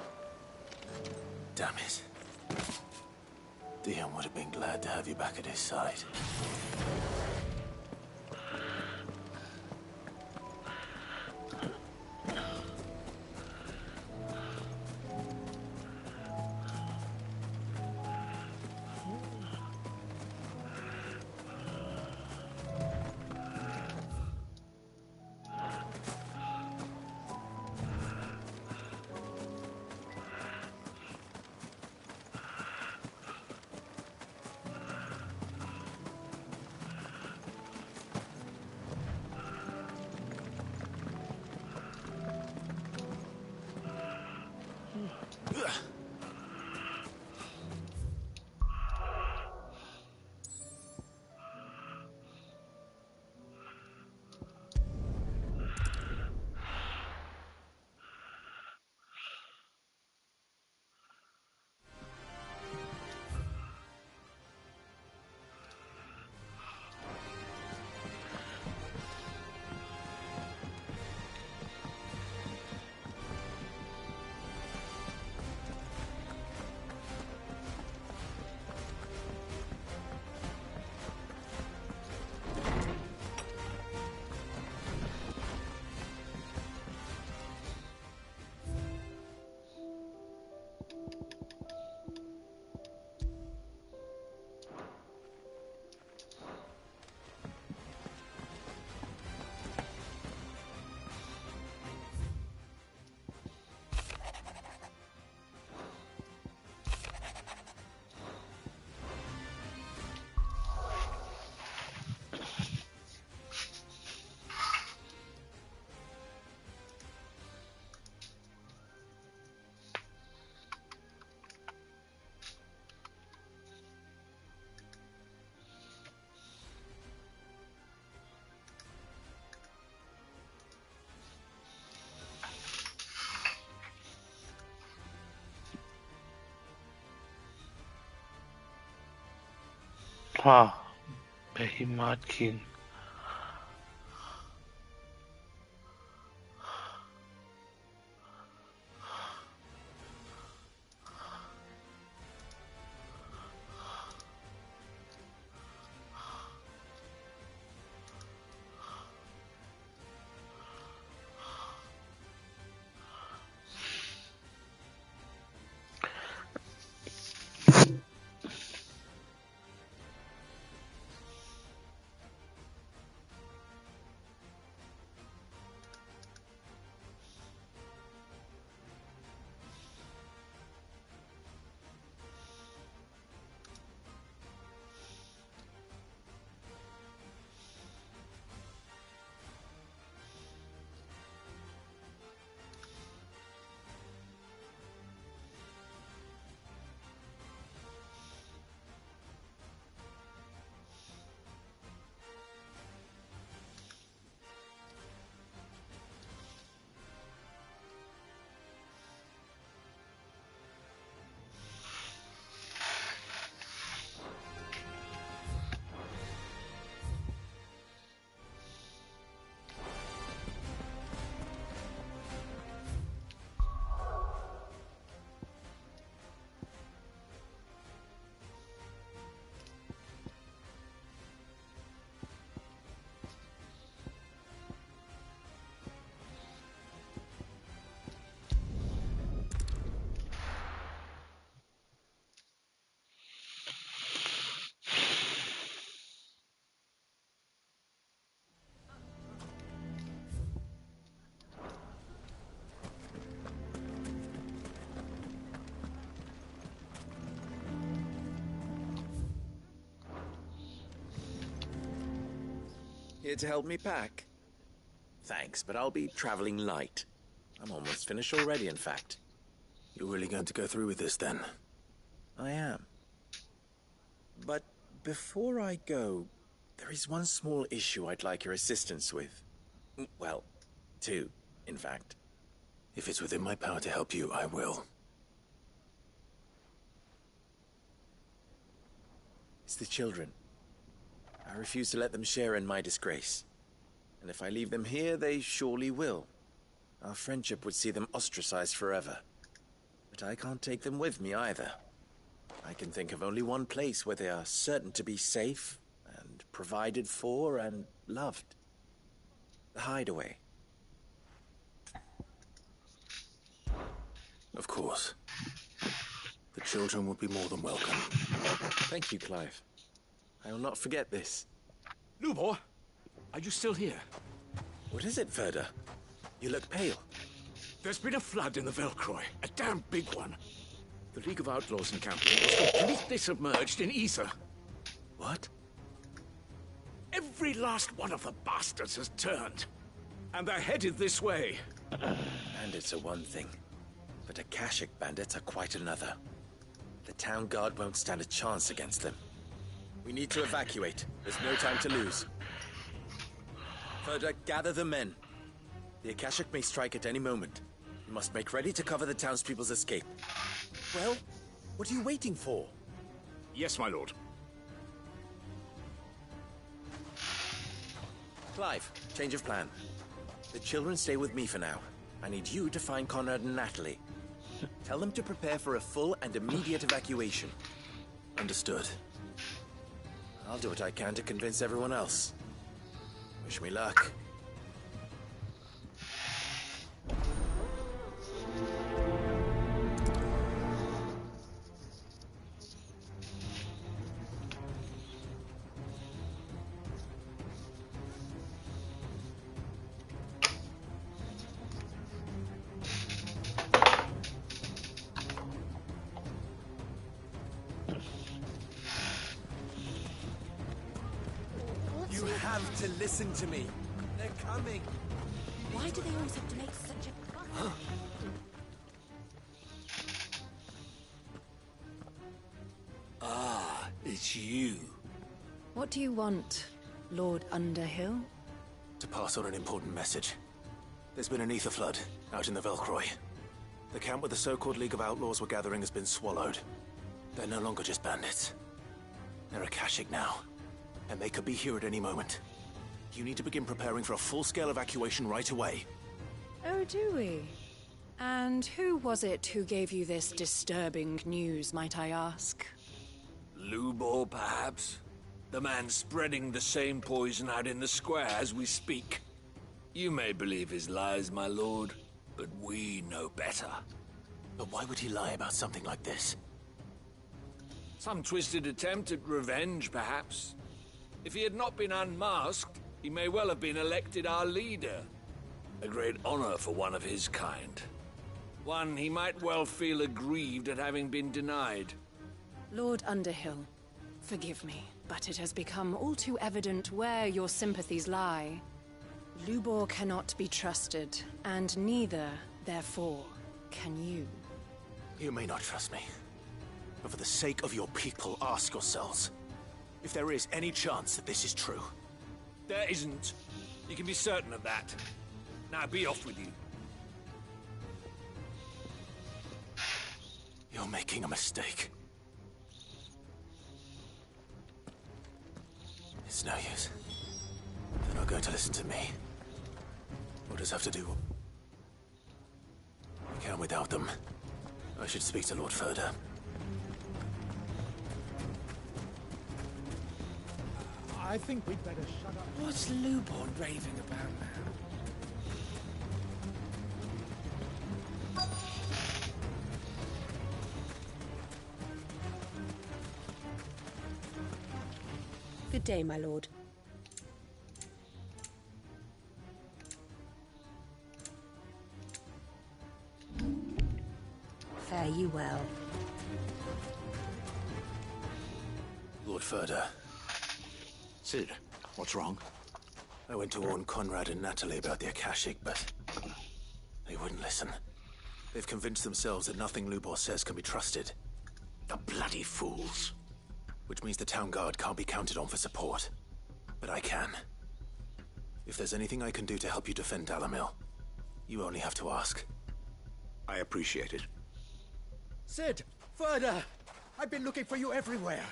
Damn it. Dion would have been glad to have you back at his side. Behemoth King. Here to help me pack? Thanks, but I'll be traveling light. I'm almost finished already, in fact. You're really going to go through with this, then? I am. But before I go, there is one small issue I'd like your assistance with. Well, two, in fact. If it's within my power to help you, I will. It's the children. I refuse to let them share in my disgrace. And if I leave them here, they surely will. Our friendship would see them ostracized forever. But I can't take them with me either. I can think of only one place where they are certain to be safe, and provided for, and loved. The Hideaway. Of course. The children would be more than welcome. Thank you, Clive. I will not forget this. Lubor, are you still here? What is it, Ferda? You look pale. There's been a flood in the Velcroy, a damn big one. The League of Outlaws encampment was completely submerged in ether. What? Every last one of the bastards has turned. And they're headed this way. Bandits are one thing, but Akashic bandits are quite another. The town guard won't stand a chance against them. We need to evacuate. There's no time to lose. Ferda, gather the men. The Akashic may strike at any moment. You must make ready to cover the townspeople's escape. Well, what are you waiting for? Yes, my lord. Clive, change of plan. The children stay with me for now. I need you to find Conrad and Natalie. Tell them to prepare for a full and immediate evacuation. Understood. I'll do what I can to convince everyone else. Wish me luck. You have to listen to me. They're coming. Why do they always have to make such a... Ah, it's you. What do you want, Lord Underhill? To pass on an important message. There's been an ether flood out in the Velcroy. The camp where the so-called League of Outlaws were gathering has been swallowed. They're no longer just bandits. They're Akashic now, and they could be here at any moment. You need to begin preparing for a full-scale evacuation right away. Oh, do we? And who was it who gave you this disturbing news, might I ask? Lubor, perhaps? The man spreading the same poison out in the square as we speak. You may believe his lies, my lord, but we know better. But why would he lie about something like this? Some twisted attempt at revenge, perhaps. If he had not been unmasked, he may well have been elected our leader. A great honor for one of his kind. One he might well feel aggrieved at having been denied. Lord Underhill, forgive me, but it has become all too evident where your sympathies lie. Lubor cannot be trusted, and neither, therefore, can you. You may not trust me, but for the sake of your people, ask yourselves if there is any chance that this is true. There isn't. You can be certain of that. Now be off with you. You're making a mistake. It's no use. They're not going to listen to me. We'll just have to do what we can without them. I should speak to Lord Furder. I think we'd better shut up. What's Lubor raving about now? Good day, my lord. Fare you well. Lord Furder. Cid, what's wrong? I went to warn Conrad and Natalie about the Akashic, but they wouldn't listen. They've convinced themselves that nothing Lubor says can be trusted. The bloody fools. Which means the town guard can't be counted on for support. But I can. If there's anything I can do to help you defend Dalamil, you only have to ask. I appreciate it. Cid! Further! I've been looking for you everywhere.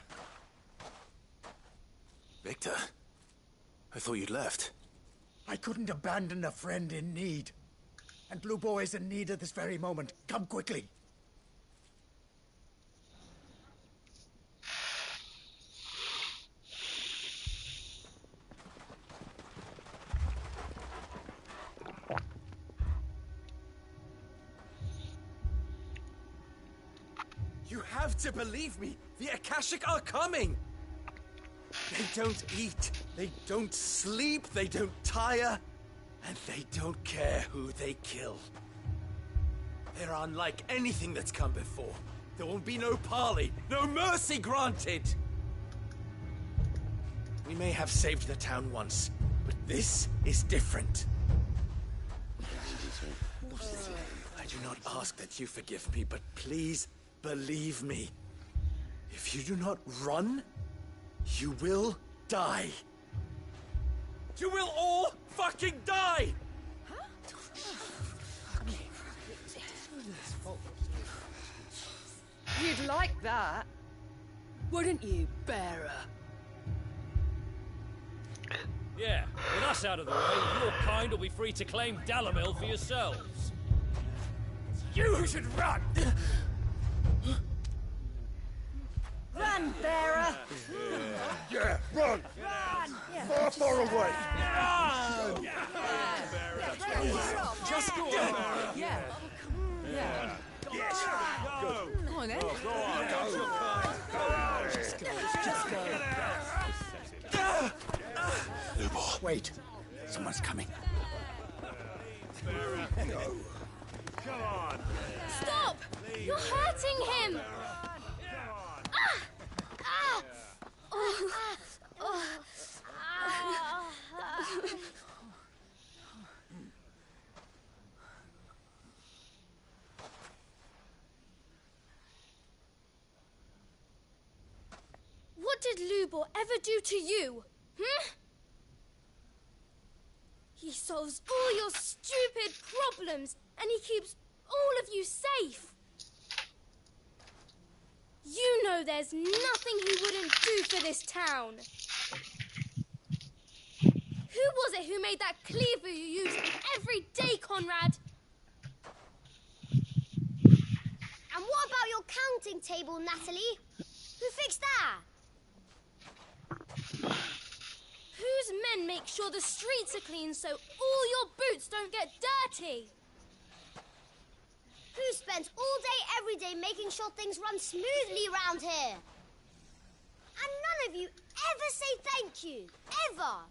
Victor? I thought you'd left. I couldn't abandon a friend in need. And Lubor is in need at this very moment. Come quickly. You have to believe me! The Akashic are coming! They don't eat, they don't sleep, they don't tire, and they don't care who they kill. They're unlike anything that's come before. There won't be no parley, no mercy granted! We may have saved the town once, but this is different. I do not ask that you forgive me, but please believe me. If you do not run, you will die. You will all fucking die! You'd like that, wouldn't you, Bearer? Yeah, with us out of the way, your kind will be free to claim Dalamil for yourselves. You should run! Run, Bearer! Yeah, run! Run! Far away! Run! Just go on, Bearer. Yeah. Yeah. Yes! Go. Come on, then. Go on, go! Just go. Just go. Lubor, wait. Someone's coming. Go. Come on. Stop! You're hurting him! What did Lubor ever do to you? He solves all your stupid problems, and he keeps all of you safe. You know know there's nothing he wouldn't do for this town. Who was it who made that cleaver you use every day, Conrad? And what about your counting table, Natalie? Who fixed that? Whose men make sure the streets are clean so all your boots don't get dirty? Who spends all day, every day making sure things run smoothly around here? And none of you ever say thank you. Ever.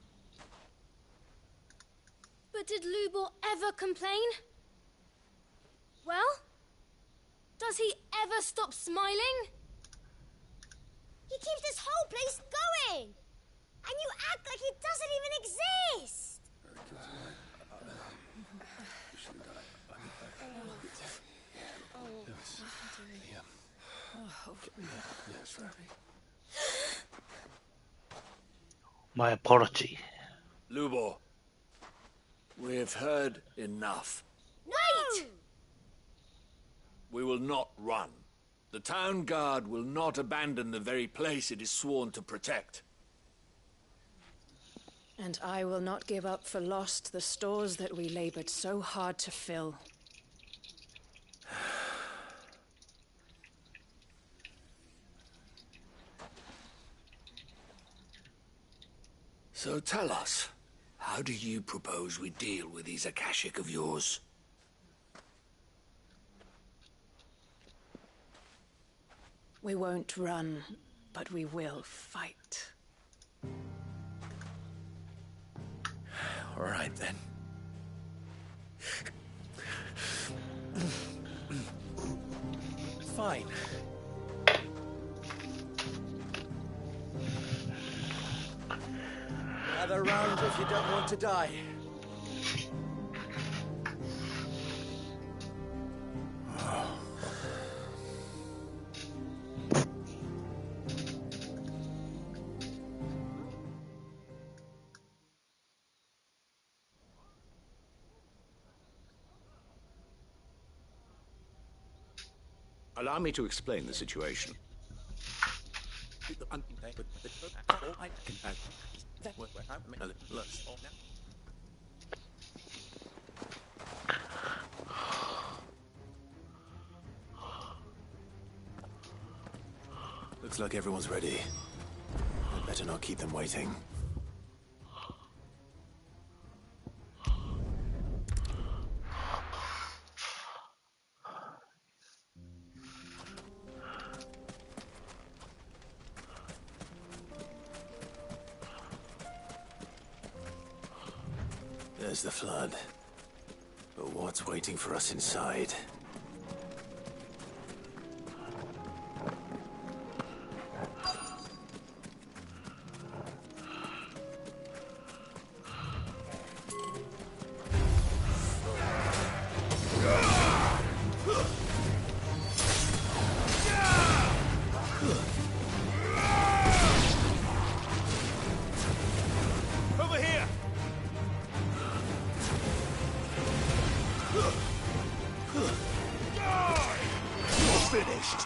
But did Lubor ever complain? Well, does he ever stop smiling? He keeps this whole place going. And you act like he doesn't even exist. My apology. Lubor, we've heard enough. Wait! We will not run. The town guard will not abandon the very place it is sworn to protect. And I will not give up for lost the stores that we labored so hard to fill. So tell us, how do you propose we deal with these Akashic of yours? We won't run, but we will fight. All right, then. Fine. Gather round if you don't want to die. Allow me to explain the situation. Looks like everyone's ready. I'd better not keep them waiting. There's the flood. But what's waiting for us inside? Over here! You're finished!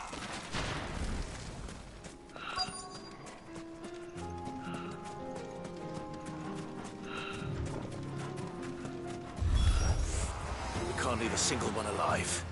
We can't leave a single one alive.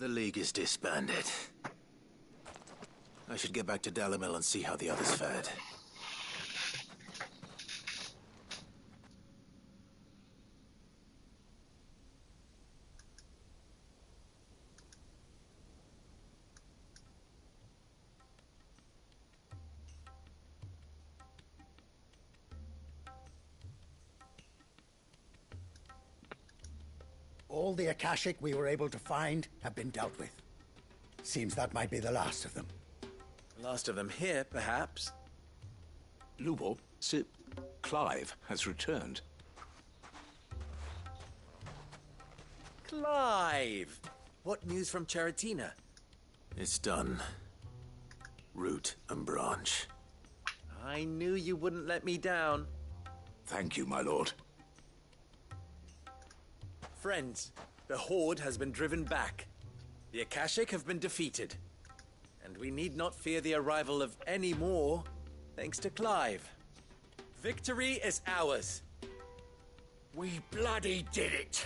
The League is disbanded. I should get back to Dalimil and see how the others fared. All the Akashic we were able to find have been dealt with. Seems that might be the last of them. The last of them here, perhaps. Lubor, Sip, Clive has returned. Clive! What news from Charatina? It's done. Root and branch. I knew you wouldn't let me down. Thank you, my lord. Friends, the Horde has been driven back. The Akashic have been defeated. And we need not fear the arrival of any more, thanks to Clive. Victory is ours. We bloody did it!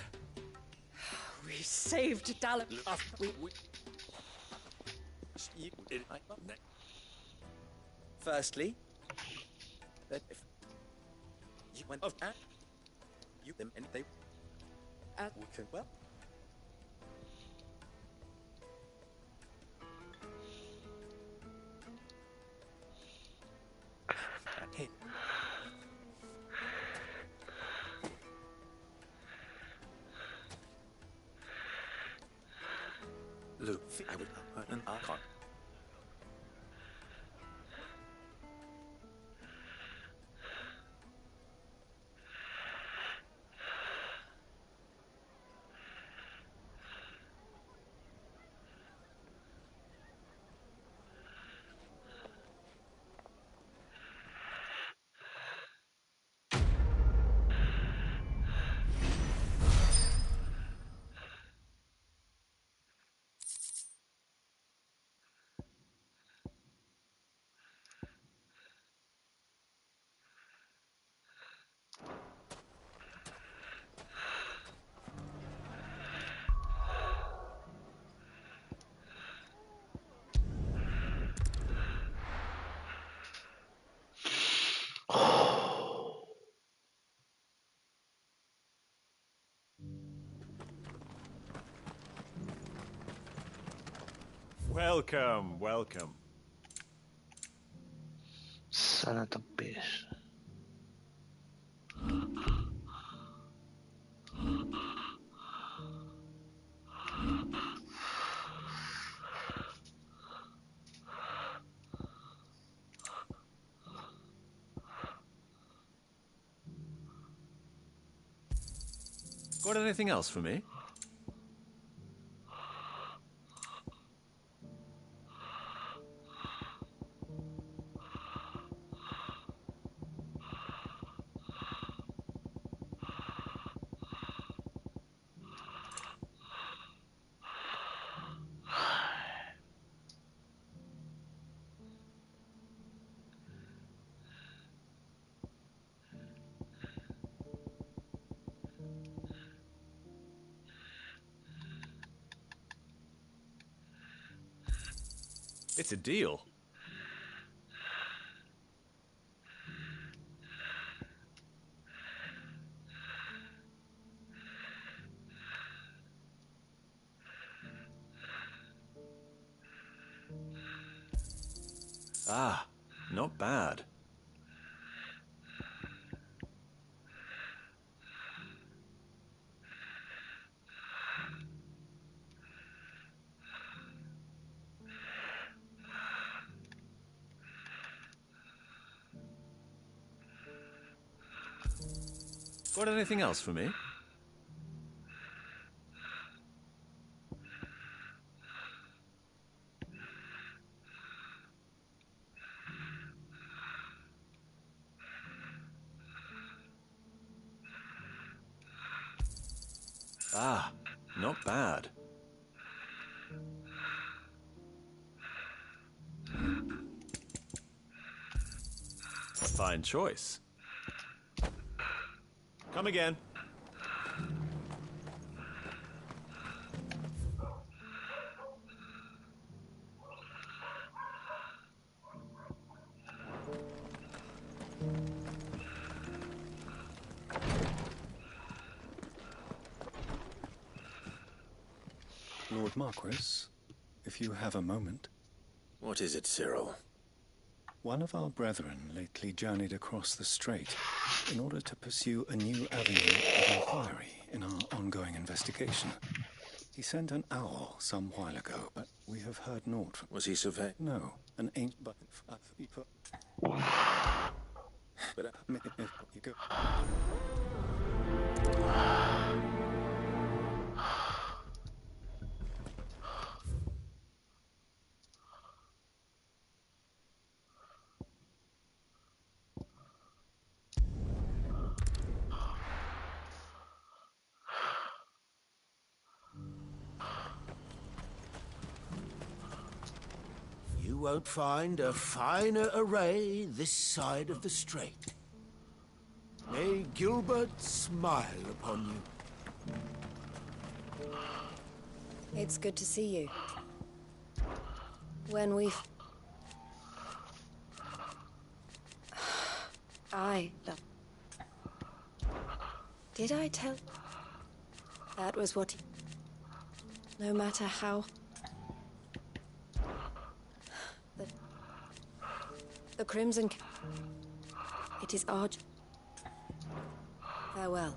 We saved Dalimil. Firstly, that if you went off at you them and they we can well. Hey. Luke, I would an Archon. Welcome, welcome. Son of a bitch. Got anything else for me? It's a deal. Ah, not bad. Got anything else for me? Ah, not bad. Fine choice. Come again. Lord Marquis, if you have a moment. What is it, Cyril? One of our brethren lately journeyed across the strait in order to pursue a new avenue of inquiry in our ongoing investigation. He sent an owl some while ago, but we have heard naught from... Was he surveyed? No, an ancient... But you go... You won't find a finer array this side of the strait. May Gilbert smile upon you. It's good to see you. When we've... Did I tell... That was what... No matter how... The Crimson... It is our... Farewell.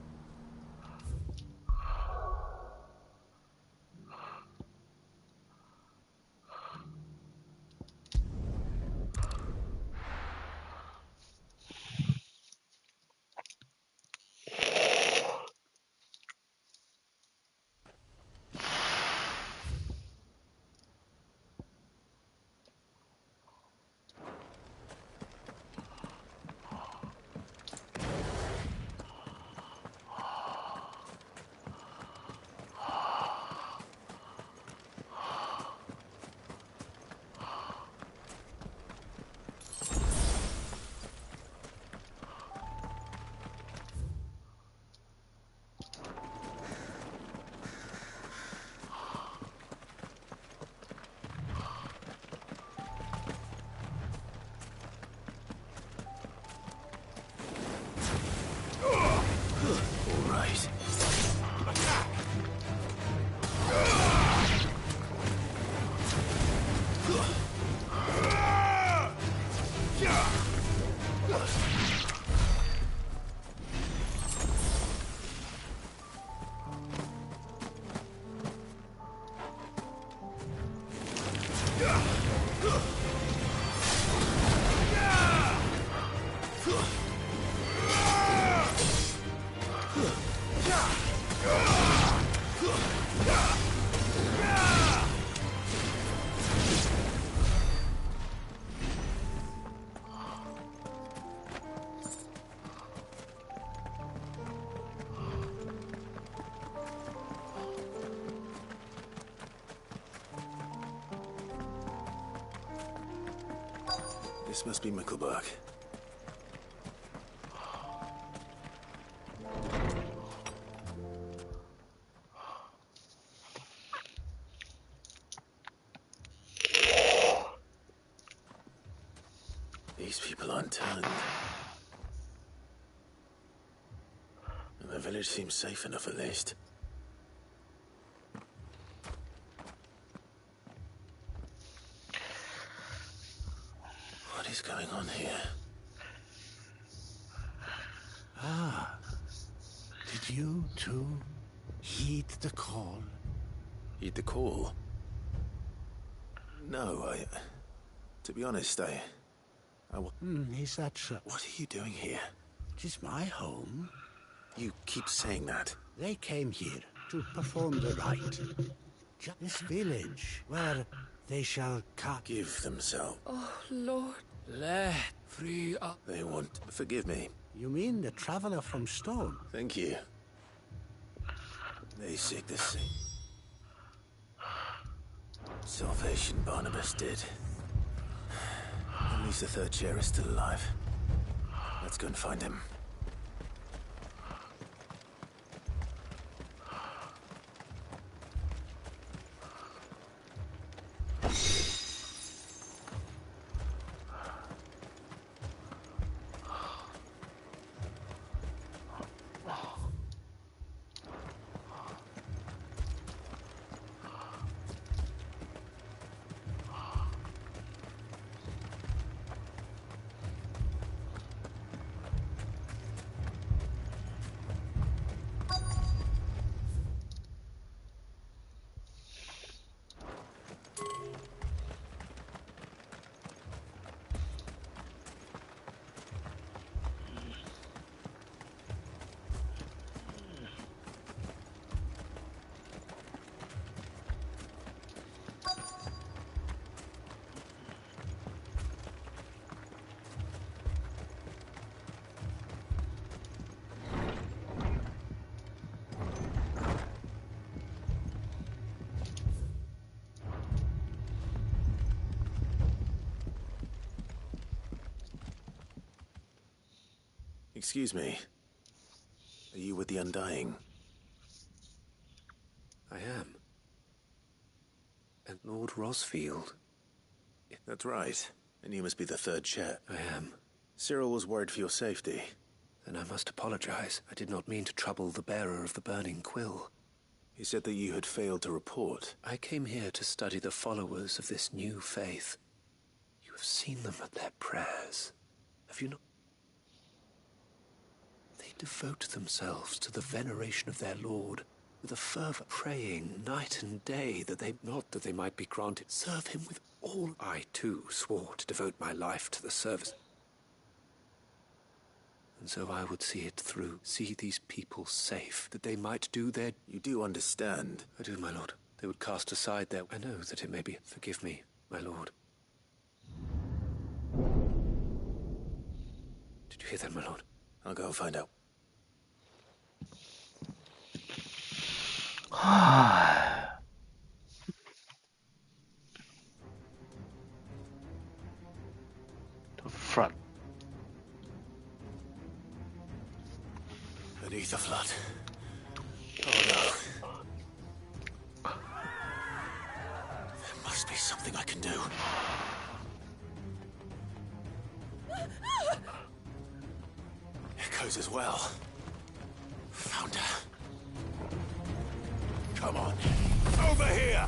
This must be Mickleburg. These people unturned. And the village seems safe enough at least. What is going on here? Ah, did you too heed the call? Heed the call? No, to be honest, is that so? What are you doing here? It is my home. You keep saying that. They came here to perform the rite. This village, where they shall cut... Give themselves. Oh, Lord. Let free up. They want... Forgive me. You mean the traveler from Stone? Thank you. They seek the same salvation Barnabas did. At least the third chair is still alive. Let's go and find him. Excuse me. Are you with the Undying? I am. And Lord Rosfield. That's right. And you must be the third Chet. I am. Cyril was worried for your safety. Then I must apologize. I did not mean to trouble the bearer of the burning quill. He said that you had failed to report. I came here to study the followers of this new faith. You have seen them at their prayers. Have you not? They devote themselves to the veneration of their Lord, with a fervor, praying night and day that they, not that they might be granted, serve him with all. I too swore to devote my life to the service. And so I would see it through, see these people safe, that they might do their... You do understand? I do, my lord. They would cast aside their... I know that it may be... Forgive me, my lord. Did you hear that, my lord? I'll go and find out. The front. Beneath the flood. Oh no. There must be something I can do. Echoes as well. Found her. Come on. Over here!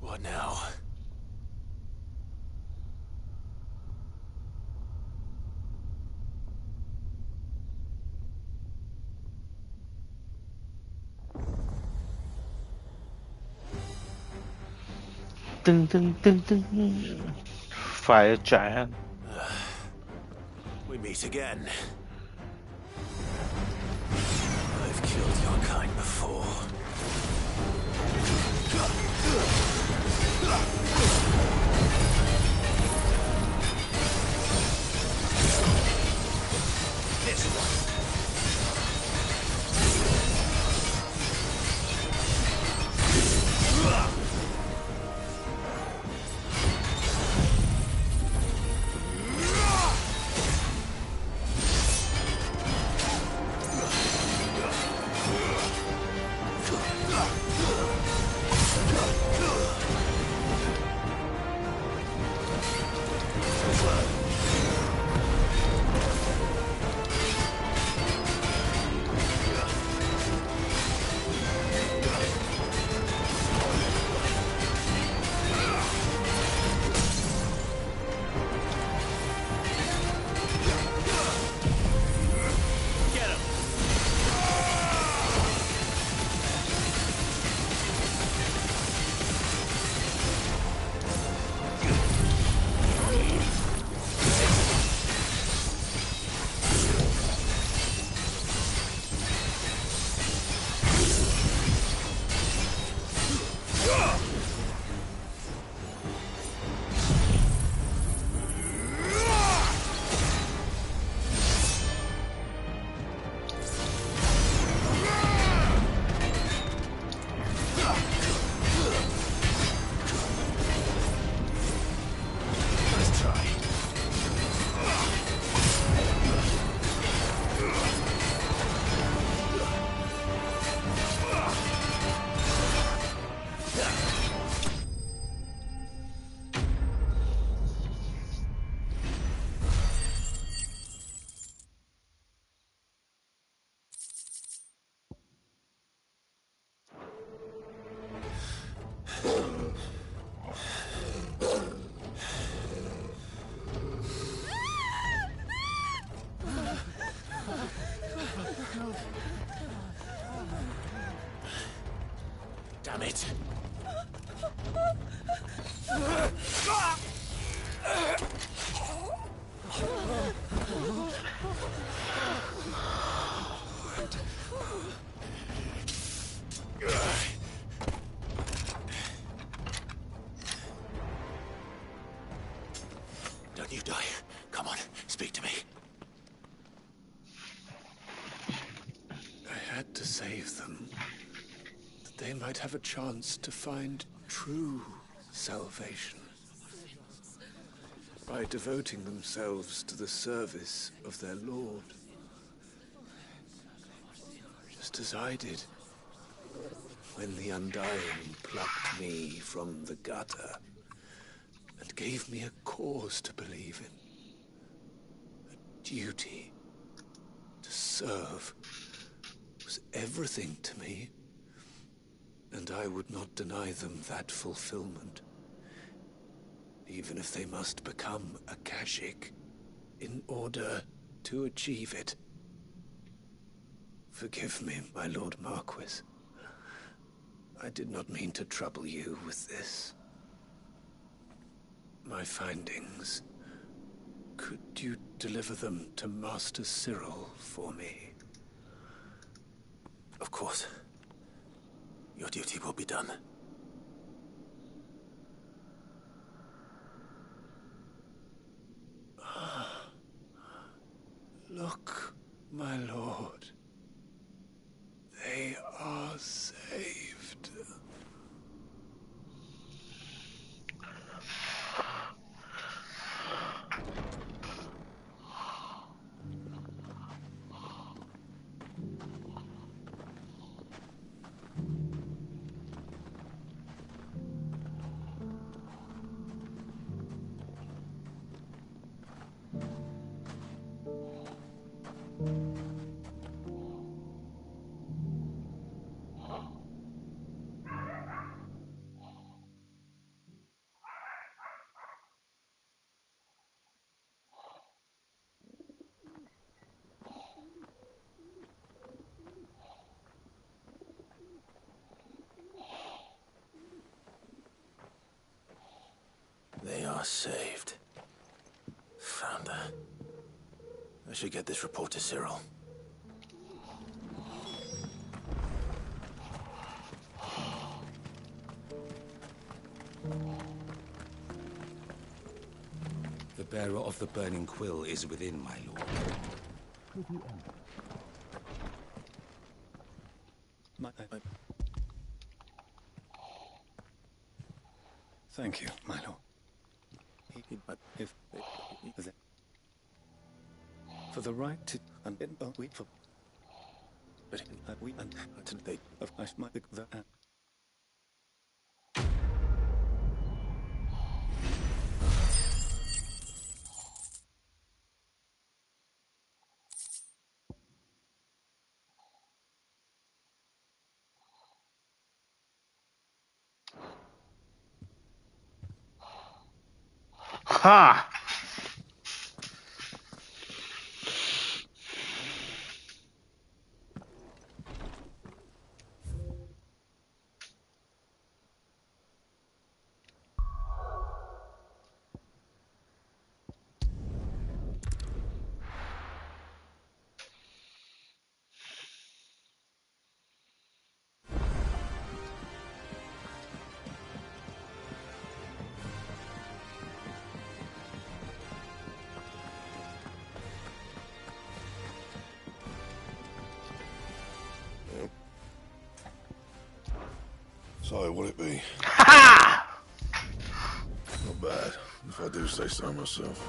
What now? Ding, ding, ding, ding. Fire giant. We meet again. I've killed your kind before. This one. you die. Come on, speak to me. I had to save them, that they might have a chance to find true salvation by devoting themselves to the service of their Lord. Just as I did when the Undying plucked me from the gutter and gave me a cause to believe in. A duty to serve was everything to me, and I would not deny them that fulfillment, even if they must become Akashic in order to achieve it. Forgive me, my Lord Marquis. I did not mean to trouble you with this. My findings. Could you deliver them to Master Cyril for me? Of course. Your duty will be done. Look, my lord. They are saved. They are saved. Founder. I should get this report to Cyril. The bearer of the burning quill is within, my lord. Thank you, my lord. For the right to wait for, but we and they of I might the Ha! So, what it be? Ha! Not bad, if I do say so myself.